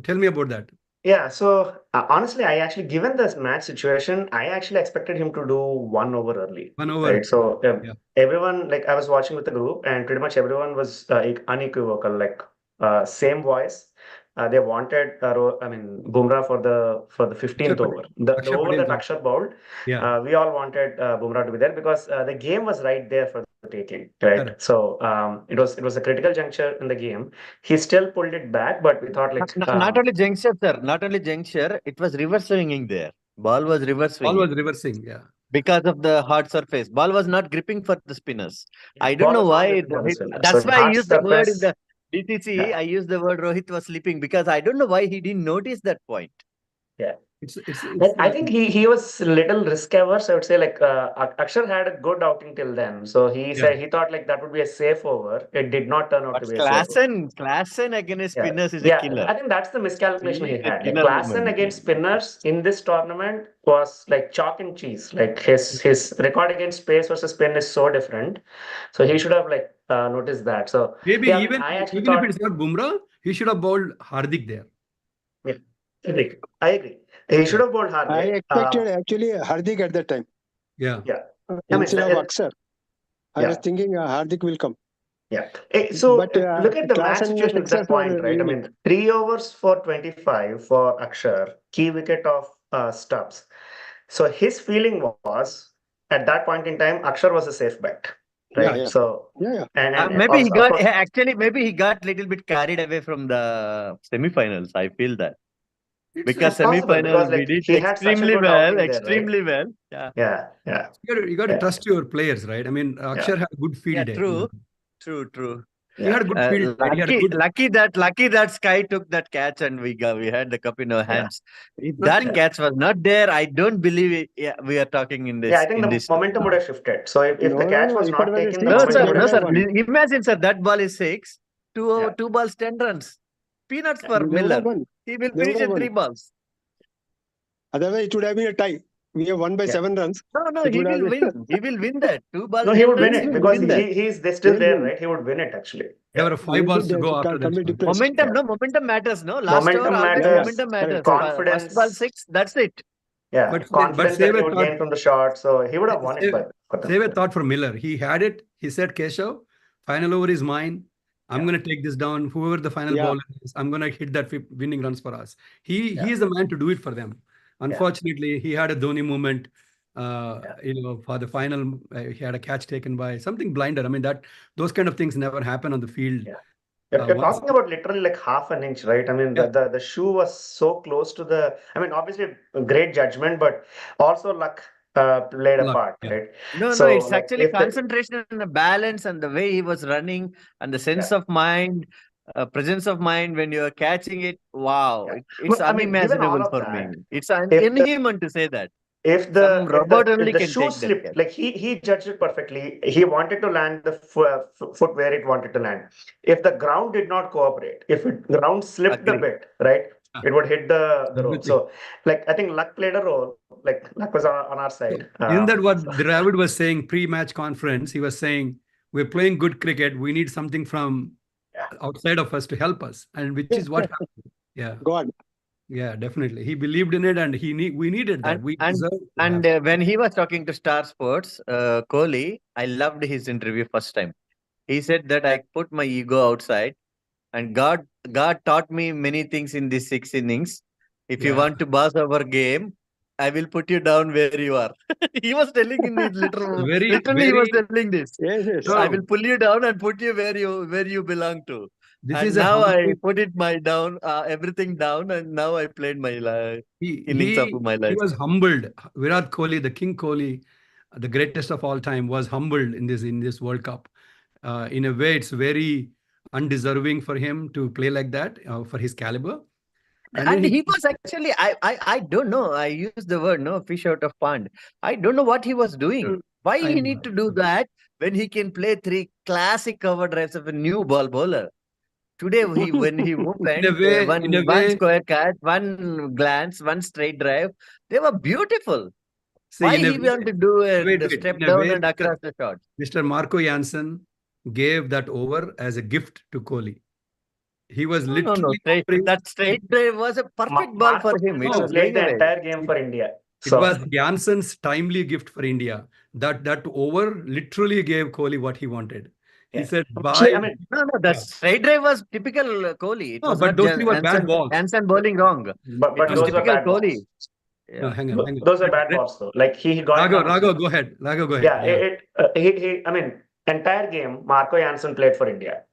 tell me about that. Yeah, so honestly, I actually, given this match situation, I actually expected him to do 1 over early. 1 over. Right? So everyone, like I was watching with the group, and pretty much everyone was unequivocal, like same voice. They wanted, Bumrah for the 15th over. The over that Akshar bowled, we all wanted Bumrah to be there because the game was right there for the taking, right? Correct. So it was a critical juncture in the game. He still pulled it back, but we thought like not only juncture, sir. Not only juncture. It was reverse swinging there. Ball was reverse swinging. Ball was reversing, yeah. Because of the hard surface. Ball was not gripping for the spinners. I don't know why. That's why I used the word in the DTC. I used the word Rohit was sleeping because I don't know why he didn't notice that point. Yeah. I think he was little risk averse. I would say like Akshar had a good outing till then, so he said he thought like that would be a safe over. It did not turn out to be a safe over. Klaasen against spinners is a killer. I think that's the miscalculation he had. Like, Klaasen against spinners in this tournament was like chalk and cheese. Like his record against pace versus spin is so different. So he should have like noticed that. So maybe even if it's not Bumrah, he should have bowled Hardik there. Yeah, I agree. He should have bowled Hardik. I expected actually Hardik at that time. Yeah. Instead of Akshar. I was thinking Hardik will come. Yeah. So look at the match situation at that point, right? I mean, 3 overs for 25 for Akshar, key wicket of Stubbs. So his feeling was at that point in time, Akshar was a safe bet. Right. Yeah. So and maybe also, he got maybe he got a little bit carried away from the semi-finals. I feel that. Because semi-finals we did extremely well. Yeah. You got to trust your players, right? I mean, Akshar had a good field day. True. He had a good field. Lucky that Sky took that catch and we had the cup in our hands. If that catch was not there, I don't believe we are talking in this. Yeah, I think the momentum would have shifted. So if the catch was not taken, no, sir. Imagine, sir, that ball is 6, 2 balls, 10 runs. Peanuts for Miller. He will finish in 3 balls. Otherwise, it would have been a tie. We have won by 7 runs. No, he will win. He will win that. 2 balls. No, he would win it because they're still there, right? He would win it actually. There were 5 balls to go after that. Momentum matters, no? Last momentum matters. Confidence. First ball 6, that's it. Yeah, confidence that he would gain from the shot. So he would have won it. Save a thought for Miller. He had it. He said, Keshav, final over is mine. I'm going to take this down. Whoever the final ball is, I'm going to hit that winning runs for us. He is the man to do it for them. Unfortunately, he had a Dhoni moment. For the final, he had a catch taken by something blinder. I mean, those kind of things never happen on the field. You're talking about literally like half an inch, right? I mean, the shoe was so close to the. I mean, obviously, great judgment, but also luck played a part, right? No, it's like actually concentration and the balance and the way he was running and the sense of mind, presence of mind when you are catching it. Wow, it's unimaginable for me. It's inhuman to say that. If the shoe slipped, like he judged it perfectly. He wanted to land the foot where it wanted to land. If the ground did not cooperate, if the ground slipped a bit, right, it would hit the road. So, like, I think luck played a role. Like, luck was on our side. Isn't that what Dravid was saying pre-match conference? He was saying, we're playing good cricket. We need something from outside of us to help us. And which is what happened. Yeah. God. Yeah, definitely. He believed in it and we needed that. When he was talking to Star Sports, Kohli, I loved his interview first time. He said that I put my ego outside and God taught me many things in these 6 innings. If you want to boss our game, I will put you down where you are. He was telling in his literally he was telling this. Yes. I will pull you down and put you where you belong to. This and is a now I humbling. put it everything down, and now I played my innings of my life. He was humbled. Virat Kohli, the King Kohli, the greatest of all time, was humbled in this World Cup. In a way, it's very undeserving for him to play like that for his caliber. And he was actually, I don't know. I use the word fish out of pond. I don't know what he was doing. Why he need to do that when he can play 3 classic cover drives of a new ball bowler? Today, when he opened one square cut, one glance, one straight drive, they were beautiful. Why he want to do a step down and across the shot? Mr. Marco Jansen gave that over as a gift to Kohli. He was literally that straight drive was a perfect ball for him. It was played the entire game for India. So. It was Jansen's timely gift for India. That over literally gave Kohli what he wanted. He said, bye. The straight drive was typical Kohli. It was but those three were bad balls. Jansen bowling wrong. But it was typical Kohli. No, hang on. Those are bad balls, though. Like he got. Rago, go ahead. Yeah, entire game, Marco Jansen played for India.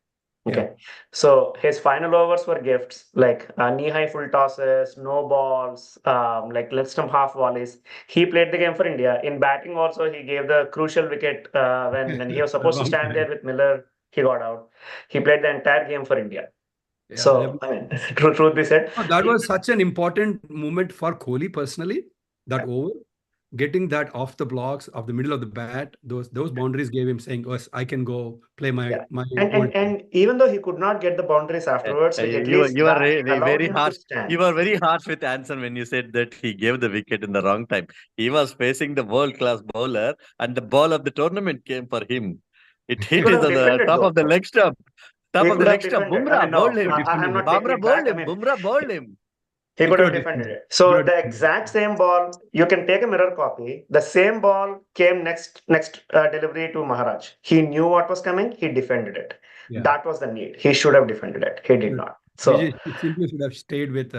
Okay, so his final overs were gifts, like knee-high full tosses, no balls, like left stump half volleys. He played the game for India. In batting also, he gave the crucial wicket when he was supposed to stand there with Miller. He got out. He played the entire game for India. Yeah, so, truth be said. That was such an important moment for Kohli personally, that over. Getting that off the blocks, of the middle of the bat, those boundaries gave him saying, "Oh, I can go play my." And even though he could not get the boundaries afterwards, you are very harsh. You were very harsh with Jansen when you said that he gave the wicket in the wrong time. He was facing the world-class bowler, and the ball of the tournament came for him. It hit his on the top of the leg stump. Bumrah bowled him. Bumrah bowled him. He could have defended it. So the exact same ball, you can take a mirror copy. The same ball came next delivery to Maharaj. He knew what was coming. He defended it. Yeah. That was the need. He should have defended it. He did not. So he simply should have stayed with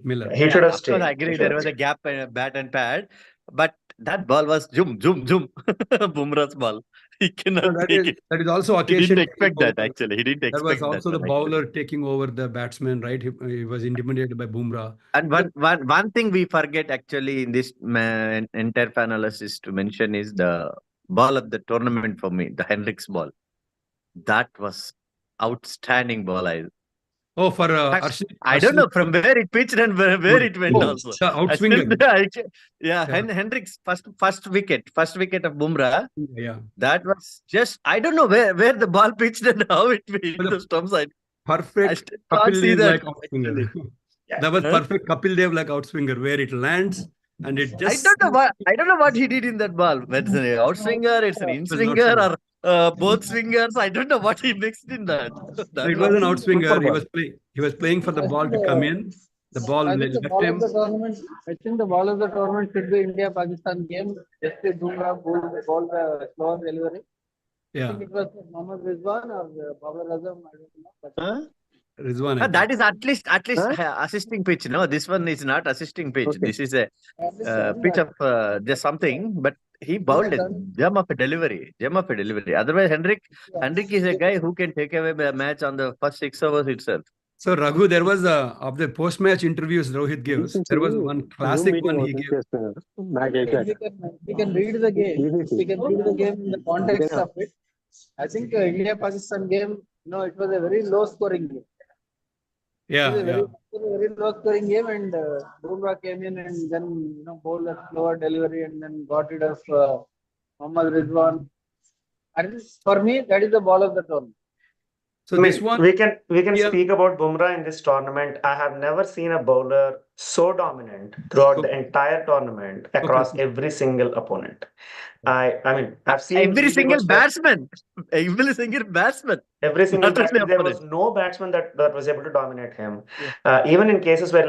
Miller. He should have stayed. I agree. There was a gap in bat and pad, but that ball was zoom. Bumrah's ball. He cannot take it. That is also occasion. He didn't expect that, actually. He didn't expect that. That was also the bowler taking over the batsman, right? He was intimidated by Bumrah. And one thing we forget, actually, in this entire FANAlysis to mention is the ball of the tournament for me, the Hendricks ball. That was outstanding ball. I don't know from where it pitched and where it went also. The outswinger. Hendricks first wicket of Bumrah. Yeah. That was just, I don't know where the ball pitched and how it hit the stump side. Perfect Kapil Dev like outswinger. That was perfect Kapil Dev like outswinger, where it lands and it just. I don't know what he did in that ball. Whether it's an outswinger, it's an in-swinger, or both swingers. I don't know what he mixed in that. It was an outswinger. He was playing for the ball to come in. The ball left him. I think the ball of the tournament should be India-Pakistan game. Just Bumrah bowled the slower delivery. Yeah. I think it was Mohammad Rizwan or Babar Azam. I don't know. Rizwan. That is at least assisting pitch. No, this one is not assisting pitch. Okay. This is a pitch of just something, but he bowled a gem of a delivery. Otherwise, Hendrick is a guy who can take away the match on the first 6 overs itself. So, Raghu, there was of the post-match interviews Rohit gives, there was one classic one he gave. We can read the game. We can read the game in the context of it. I think India-Pakistan game, it was a very low-scoring game. Yeah, very low-scoring game, and Bumrah came in and then bowled a slower delivery and then got rid of Mohammad Rizwan. And for me, that is the ball of the tournament. So this one we can speak about Bumrah in this tournament. I have never seen a bowler so dominant throughout the entire tournament across every single opponent. I've seen every single batsman. Every single batsman. There was no batsman that was able to dominate him. Yeah. Even in cases where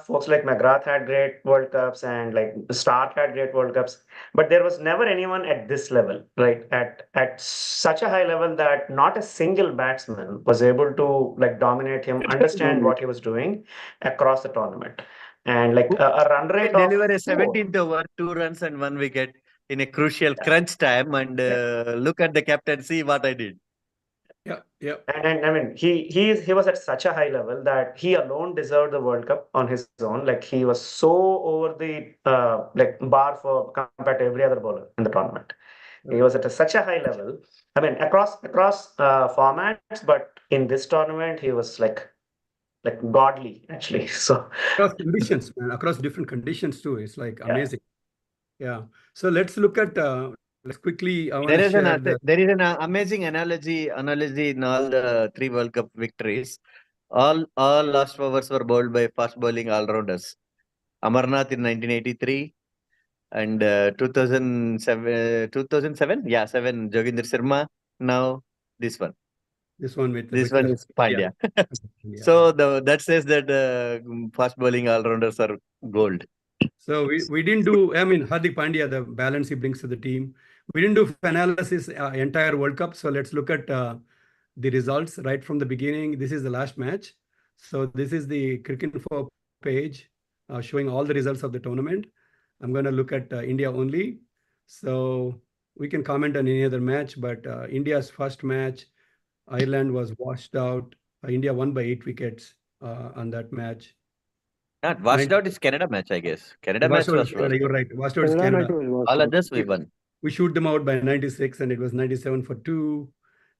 folks like McGrath had great World Cups and like Stark had great World Cups, but there was never anyone at this level, right? At such a high level that not a single batsman was able to dominate him, understand what he was doing across the tournament. tournament. And like a run rate Can of deliver a 17th over, 2 runs and 1 wicket in a crucial crunch time. And look at the captain, see what I did. Yeah, yeah. And I mean, he was at such a high level that he alone deserved the World Cup on his own. Like he was so over the like bar for compared to every other bowler in the tournament. He was at such a high level. I mean, across formats, but in this tournament, he was like godly actually. So across conditions, man, across different conditions too. It's like amazing. Yeah. So let's look at let's quickly. There is an amazing analogy in all the 3 World Cup victories. All last overs were bowled by fast bowling all-rounders. Amarnath in 1983 and 2007, yeah, 7 Joginder Sharma. Now this one. This one with this one is Pandya. Yeah. So that says that fast bowling all-rounders are gold. So we didn't do, I mean, Hardik Pandya, the balance he brings to the team. We didn't do FANAlysis entire World Cup. So let's look at the results right from the beginning. This is the last match. So this is the Cricket Info page showing all the results of the tournament. I'm going to look at India only. So we can comment on any other match, but India's first match, Ireland was washed out. India won by 8 wickets on that match. Not washed out is Canada match, I guess. Canada match was Canada, you're right. Washed out is Canada. All others we won. We shoot them out by 96 and it was 97 for 2.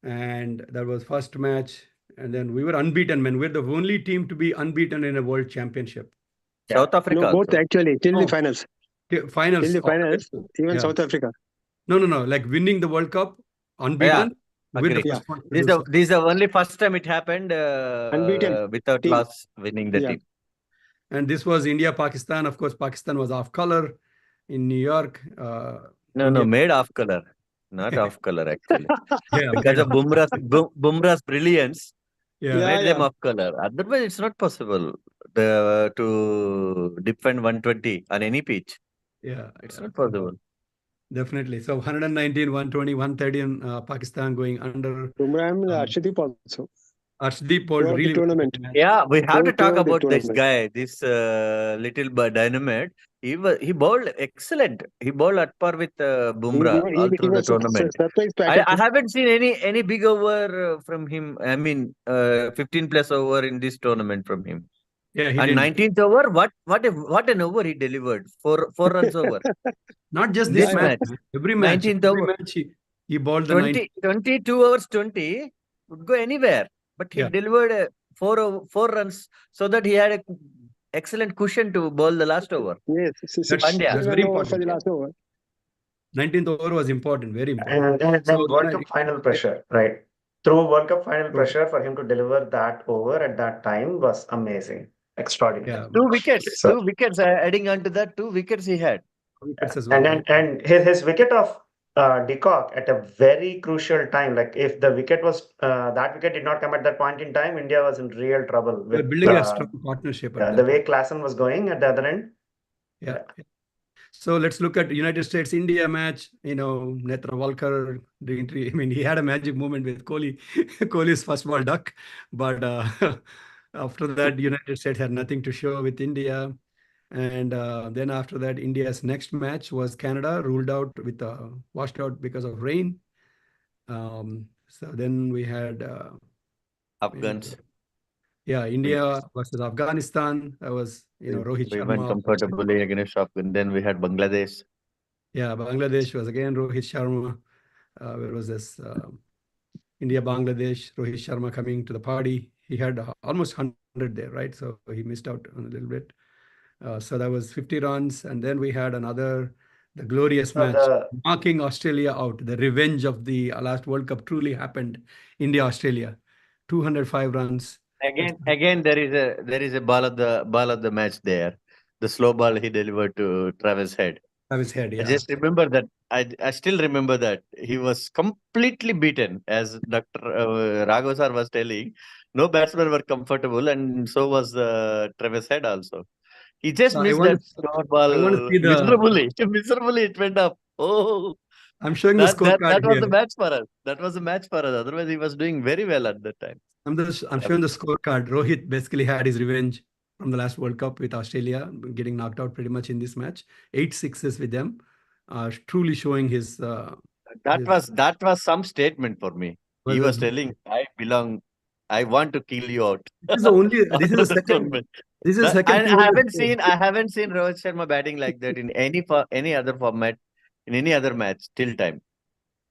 And that was first match. And then we were unbeaten, man. We're the only team to be unbeaten in a world championship. South Africa. No, both actually, till the finals. Finals. Till the finals, even South Africa. No. Like winning the World Cup, unbeaten. With the first this is the only first time it happened unbeaten without loss, winning the team. And this was India-Pakistan. Of course, Pakistan was off color in New York. Made off color. Not off color, actually. Because of Bumrah's brilliance, made them off color. Otherwise, it's not possible to defend 120 on any pitch. Yeah. It's not possible. Definitely. So 119, 120, 130 in Pakistan going under. Bumrah and Arshdeep also. Arshdeep bowled really tournament. Yeah, we have to talk about this guy, this little dynamite. He bowled excellent. He bowled at par with Bumrah all through the tournament. I haven't seen any big over from him. I mean, 15 plus over in this tournament from him. Yeah, and 19th over, what an over he delivered. Four runs over. Not just this match. Every match. 19th over. He bowled the 22 overs 20 would go anywhere. But he delivered 4 runs so that he had an excellent cushion to bowl the last over. Yes, that's very important. For the last over. 19th over was important, very important. And then World Cup final pressure, right? Through World Cup final pressure, for him to deliver that over at that time was amazing. Extraordinary. Yeah. 2 wickets. So, 2 wickets. Adding on to that, 2 wickets he had. And his wicket of de Kock at a very crucial time. Like if the wicket was that wicket did not come at that point in time, India was in real trouble. With building a strong partnership. The way Klaasen was going at the other end. Yeah. So let's look at United States India match. You know, Netra Walker. I mean, he had a magic moment with Kohli. Kohli's first ball duck, but after that, United States had nothing to show with India. And then after that, India's next match was Canada, ruled out with washed out because of rain. So then we had Afghans. India versus Afghanistan. That was Rohit Sharma. We went comfortably against Afghanistan. Then we had Bangladesh. Yeah, Bangladesh was again Rohit Sharma. Where was this? India, Bangladesh. Rohit Sharma coming to the party. He had almost 100 there, right? So he missed out on a little bit. So that was 50 runs. And then we had the glorious match, knocking Australia out. The revenge of the last World Cup truly happened. India-Australia, 205 runs. Again, there is a ball of the match there. The slow ball he delivered to Travis Head. Travis Head, yeah. I just remember that. I still remember that. He was completely beaten, as Dr. Raghav sir was telling. No batsmen were comfortable, and so was Travis Head also. He just missed that short ball miserably. Miserably, it went up. Oh, I'm showing the scorecard. That was the match for us. That was the match for us. Otherwise, he was doing very well at that time. I'm showing the scorecard. Rohit basically had his revenge. from the last World Cup with Australia, getting knocked out pretty much in this match. 8 sixes with them, truly showing his. That was some statement for me. He was telling, I want to kill you out. This is the only. This is the second. This is the second. I haven't seen Rohit Sharma batting like that in any other format, in any other match till time.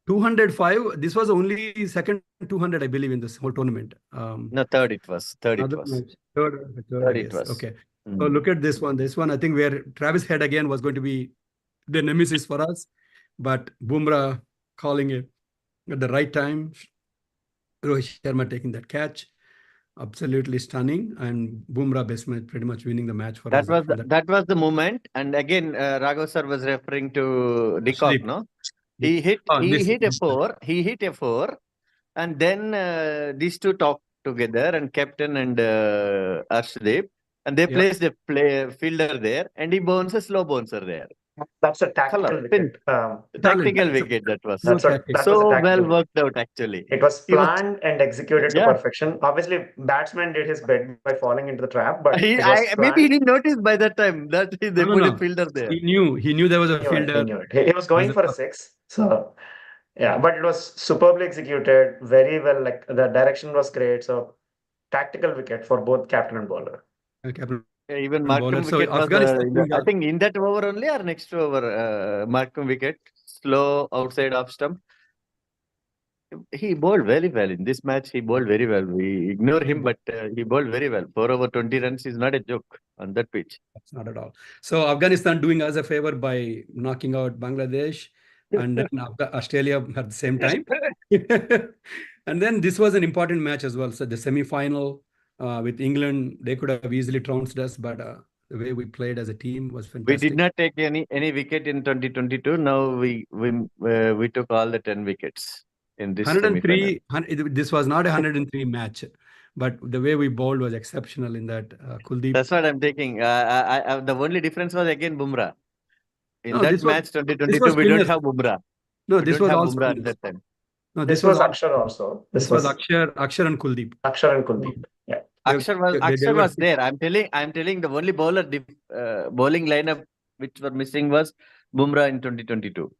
205. This was only second 200, I believe, in this whole tournament. No, third it was. Third it was. Third it was. Okay. So look at this one. This one, I think, where Travis Head again was going to be the nemesis for us, but Bumrah calling it at the right time. Rohit Sharma taking that catch. Absolutely stunning, and Bumrah pretty much winning the match for us. That was the moment, and again Raghav sir was referring to de Kock, no? He hit a four, and then these two talked together, and captain and Arshdeep, and they placed a fielder there, and he bounces a slow bouncer there. That's a tactical wicket. Tactical wicket, that was. So well worked out, actually. It was planned and executed to perfection. Obviously, batsman did his best by falling into the trap, but maybe he didn't notice by that time that they put a fielder there. He knew there was a fielder. He was going for a six. So, yeah, but it was superbly executed, very well. Like the direction was great. So, tactical wicket for both captain and bowler. Even Markham wicket was, I think, in that over only or next over, Markham wicket, slow outside off stump. He bowled very well in this match. He bowled very well. We ignore him, but he bowled very well. 4 over 20 runs is not a joke on that pitch. That's not at all. So Afghanistan doing us a favor by knocking out Bangladesh and then Australia at the same time. And then this was an important match as well. So the semi-final with England, they could have easily trounced us, but the way we played as a team was fantastic. We did not take any wicket in 2022. Now we took all the 10 wickets in this 103. This was not a 103 match, but the way we bowled was exceptional in that. Kuldeep. That's what I'm taking. The only difference was again Bumrah. In that match 2022, we don't have Bumrah. No, this was also Bumrah at that time. No, this was Akshar also. This was Akshar and Kuldeep. Akshar and Kuldeep. Yeah. Akshar was there. I'm telling the only bowling lineup which were missing was Bumrah in 2022.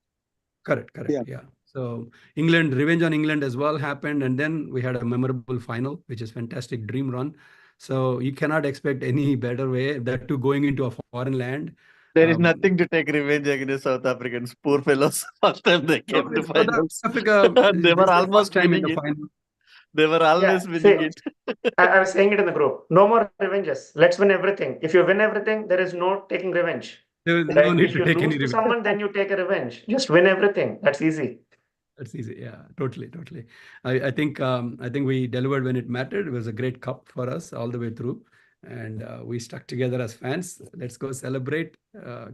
Correct. Yeah. So England, revenge on England as well happened, and then we had a memorable final, which is fantastic dream run. So you cannot expect any better way that to going into a foreign land. There is nothing to take revenge against South Africans. Poor fellows. First time they came to finals. Africa, they were almost winning it. They were always winning it. I was saying it in the group. No more revenges. Let's win everything. If you win everything, there is no taking revenge. There is no need to take any revenge. If you lose to someone, then you take a revenge. Just win everything. That's easy. That's easy. Yeah, totally. I think we delivered when it mattered. It was a great cup for us all the way through. And we stuck together as fans. Let's go celebrate.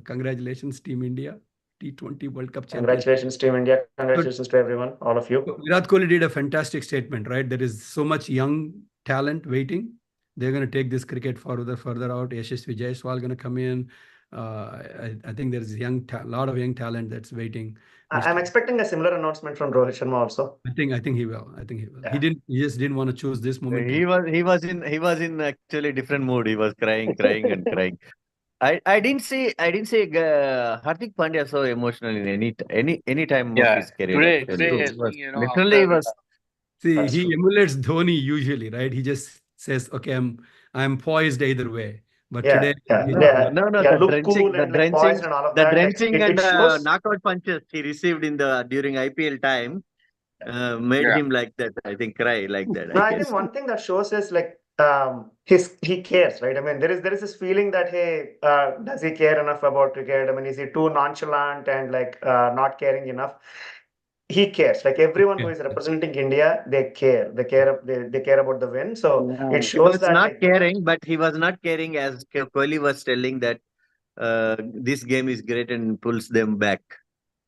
Congratulations, Team India, T20 World Cup champion. Congratulations, Team India. Congratulations to everyone, all of you. Virat Kohli did a fantastic statement, right? There is so much young talent waiting. They're going to take this cricket further out. Yashasvi Jaiswal going to come in. I think there's a lot of young talent that's waiting. I'm expecting a similar announcement from Rohit Sharma also. I think he will. Yeah. He just didn't want to choose this moment. He was in actually different mood. He was crying and crying. I didn't see Hardik Pandya so emotional in any time of his career. Today, literally was. See, he emulates Dhoni usually, right? He just says, "Okay, I'm poised either way." But today, the drenching and knockout punches he received during IPL time made him like that. I think cry like that. I think one thing that shows is like he cares, right? I mean, there is this feeling that does he care enough about cricket? I mean, is he too nonchalant and like not caring enough? He cares. Like everyone who is representing India, they care. They care about the win. So it shows he was not caring as Kohli was telling that this game is great and pulls them back.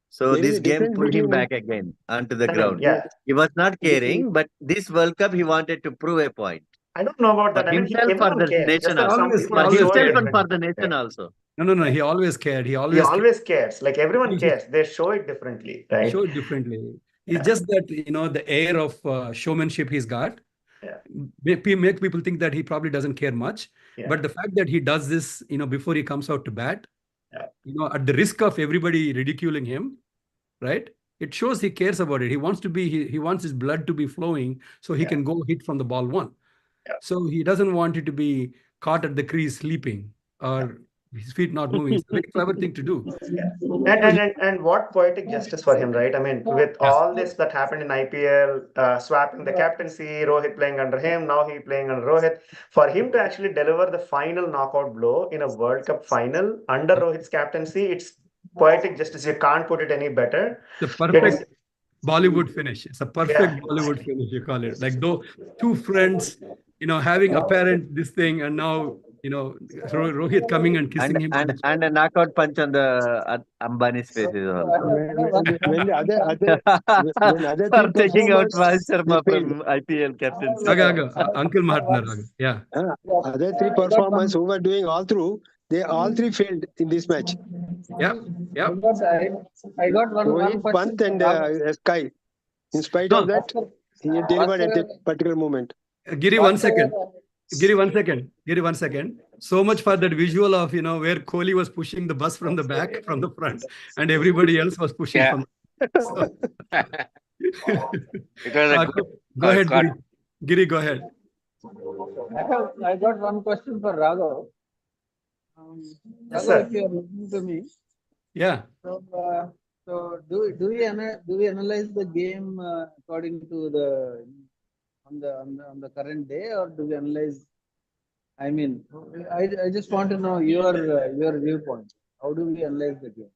So this game pulled him back again onto the ground. Yeah. He was not caring, but this World Cup he wanted to prove a point. I don't know about that. For himself, for the nation also. No. He always cared. He always cares. Like everyone cares. They show it differently, right? Show it differently. It's just that the air of showmanship he's got. Yeah. Make people think that he probably doesn't care much. But the fact that he does this, before he comes out to bat, Yeah. at the risk of everybody ridiculing him, right? It shows he cares about it. He wants to be, he wants his blood to be flowing so he can go hit from the ball one. Yeah. So he doesn't want it to be caught at the crease sleeping or his feet not moving. It's a very clever thing to do. Yeah. And what poetic justice for him, right? I mean, with all this that happened in IPL, swapping the captaincy, Rohit playing under him, now he playing under Rohit. For him to actually deliver the final knockout blow in a World Cup final under Rohit's captaincy, it's poetic justice. You can't put it any better. The perfect Bollywood finish. It's a perfect Bollywood finish, you call it. Like though two friends, having apparent this thing, and now Rohit coming and kissing him. And a knockout punch on the Ambani's face is also. When the other For taking out Rohit Sharma from IPL captaincy. Uncle Mahatma. Yeah. Other three performers who were doing all through, they all three failed in this match. Yeah. I got one Rohit, question. Pant and Sky. In spite of that, he delivered at a particular moment. Giri, 1 second. Giri, 1 second. So much for that visual of, where Kohli was pushing the bus from the back, from the front, and everybody else was pushing from the It was a good, Go ahead, Giri. Giri, go ahead. I got one question for Raghav. Yes, Raghav, sir. if you are listening to me, Yeah. so do we analyze the game according to the on the current day, or do we analyze? I mean, I just want to know your viewpoint. How do we analyze the game?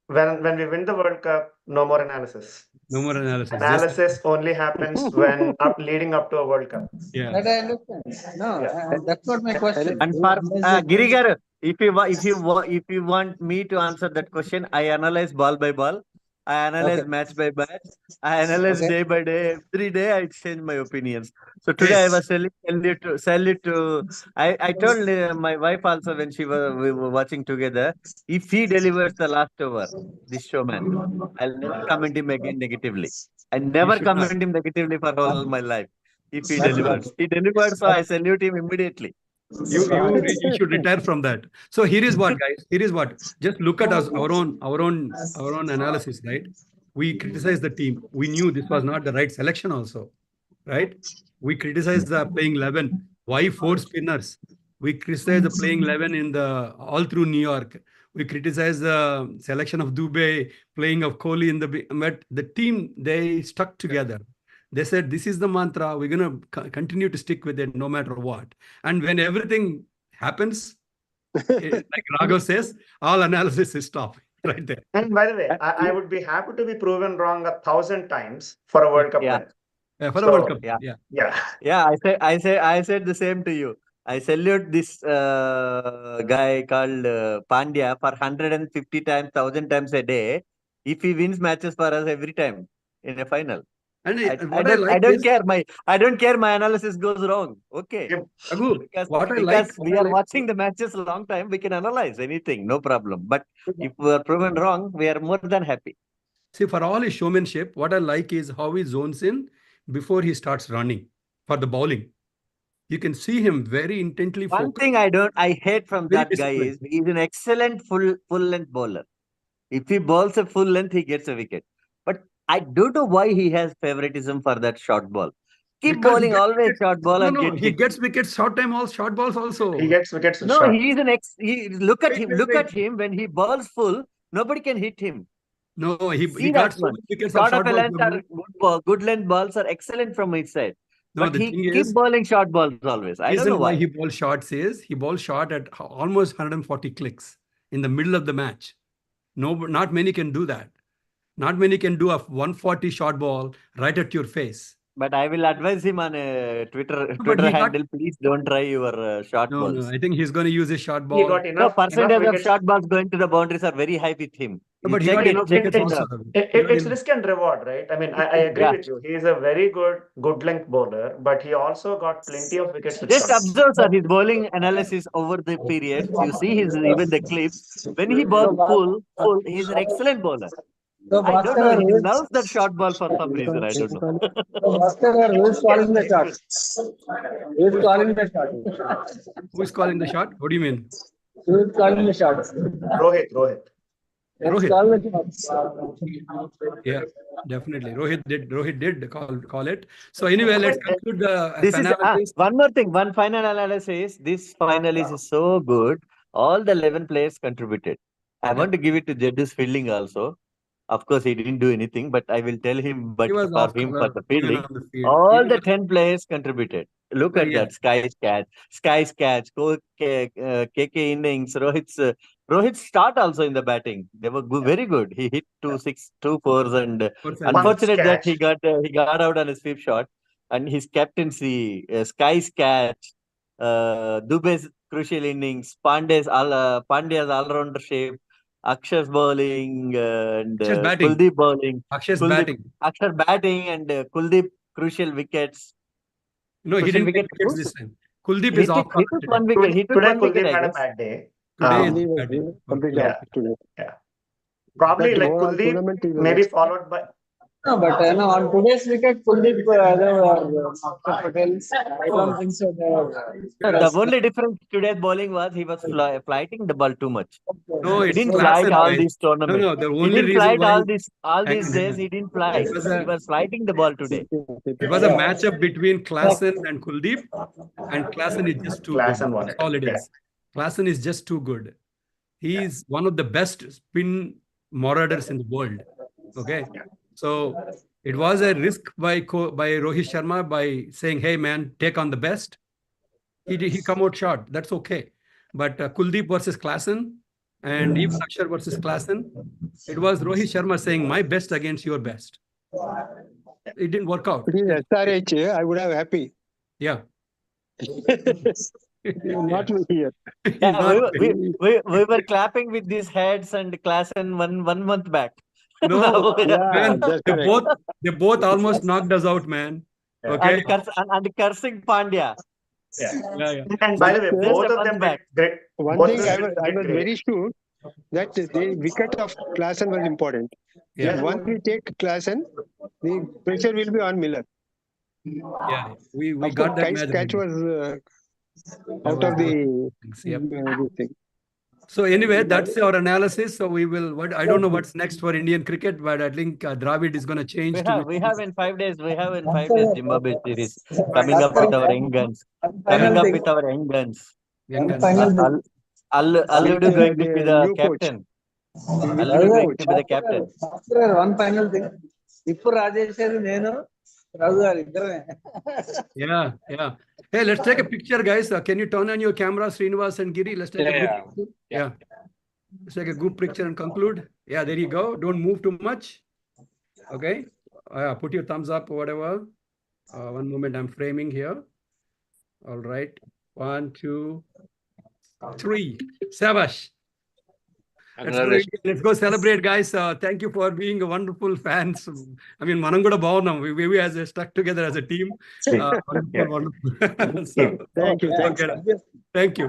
When we win the World Cup, no more analysis. No more analysis. Analysis only happens when leading up to a World Cup. Yeah. That I understand. No, that's not my question. And for Giri garu, if you want me to answer that question, I analyze ball by ball. I analyze match by match. I analyze day by day. Every day I change my opinions. So today I was sell it to. I told my wife also when we were watching together. If he delivers the last over, this showman, I'll never comment him again negatively. I never comment him negatively for all my life. If he delivers, so I salute him immediately. You should retire from that. So here is what, guys. Here is what. Just look at us, our own analysis, right? We criticized the team. We knew this was not the right selection also, right? We criticized the playing 11. Why 4 spinners? We criticized the playing 11 in the all through New York. We criticized the selection of Dubey, playing of Kohli in but the team, they stuck together. They said, this is the mantra. We're going to continue to stick with it no matter what. And when everything happens, like Raghav says, all analysis is stopped right there. And by the way, I would be happy to be proven wrong 1,000 times for a World Cup win. Yeah, for the World Cup. Yeah. I said the same to you. I salute this guy called Pandya for 150 times, 1,000 times a day. If he wins matches for us every time in a final. And I don't care my analysis goes wrong. Okay. Because we are watching the matches a long time, we can analyze anything, no problem. But if we are proven wrong, we are more than happy. See, for all his showmanship, what I like is how he zones in before he starts running for the bowling. You can see him very intently focused. One thing I hate from that guy is he's an excellent full length bowler. If he bowls a full length, he gets a wicket. But I don't know why he has favoritism for that short ball. Keep bowling always short ball and he gets wickets short balls also. He gets wickets. No, he's an look at him when he bowls full, nobody can hit him. No, he got so many wickets of short balls. Good length balls are excellent from his side. No, but he keeps bowling short balls always. I don't know why. He bowls short he bowls short at almost 140 clicks in the middle of the match. Not many can do that. Not many can do a 140 short ball right at your face. But I will advise him on a Twitter handle. Please don't try your short balls. No, I think he's going to use his short ball. Percentage of short balls going to the boundaries are very high with him. No, but he got enough wickets also. It's risk and reward, right? I mean, I agree with you. He is a very good length bowler, but he also got plenty of wickets. Just observe, sir, his bowling analysis over the period. You see even the clips. When he bowls full, he's an excellent bowler. So I don't know. Bhaskar, He loves that short ball for some reason. I don't know. so Bhaskar, who is calling the shot? Who is calling the shot? Who is calling the shot? What do you mean? Who is calling the shot? Rohit. Let's Rohit. call the shot. Yeah, definitely. Rohit did call it. So anyway, let's conclude the This is analysis. one more thing. One final analysis. This final is so good. All the 11 players contributed. I want to give it to Jeddu's fielding also. Of course, he didn't do anything, but I will tell him. But for him, for the fielding, all the 10 players contributed. Look at that. Sky's catch, KK innings, Rohit's start also in the batting. They were very good. He hit 2 fours, and unfortunate that he got out on his fifth shot. And his captaincy, Sky's catch, Dubey's crucial innings, Pandya's all-rounder shape, Akshar's bowling, and Kuldeep bowling. Akshar's batting. Akshar batting and Kuldeep crucial wickets. No, he didn't get wickets this time. Kuldeep is off. He took one wicket. He took one wicket, had I a guess. bad day. Completely off today. Probably like Kuldeep, maybe followed by. No, but on today's wicket, Kuldeep, I don't think so. The only difference today's bowling was he was flighting the ball too much. No, he didn't flight all these tournaments. No, the only he didn't flight all these days. He didn't fly. He was flighting the ball today. It was a matchup between Klaasen and Kuldeep, and Klaasen is just too good. That's all it is. Klaasen is just too good. He is one of the best spin marauders in the world. Okay. So it was a risk by Rohit Sharma by saying, "Hey man, take on the best." He come out short. That's okay. But Kuldeep versus Klaasen and even Akshar versus Klaasen, it was Rohit Sharma saying, "My best against your best." It didn't work out. SRH, I would have happy. Yeah. Not here. Yeah, we were clapping with these heads and Klaasen one month back. No, man, they both almost knocked us out, man. Okay. And cursing Pandya. Yeah. And by the way, both of them back. One thing I was very sure that the wicket of Klaasen was important. Yeah. Once we take Klaasen, the pressure will be on Miller. Yeah, we got that. Catch was out of the thing. So anyway, that's our analysis. So we will. I don't know what's next for Indian cricket, but I think Dravid is going to change. We have in 5 days. We have in 5 days Zimbabwe series coming up with our young guns. Alludu is going to be the captain. Alludu going to be the captain. One final thing. Ippu Rajesh Nenu. Yeah. Hey, let's take a picture, guys. Can you turn on your camera, Srinivas and Giri? Let's take a good picture. Yeah. Let's take a good picture and conclude. Yeah, there you go. Don't move too much. Okay. Put your thumbs up or whatever. One moment, I'm framing here. All right. 1, 2, 3. Sabash. Let's go celebrate, guys. Thank you for being a wonderful fans. I mean, manam kuda baagunnam. We as stuck together as a team. Wonderful. So, Thank you. Thank you.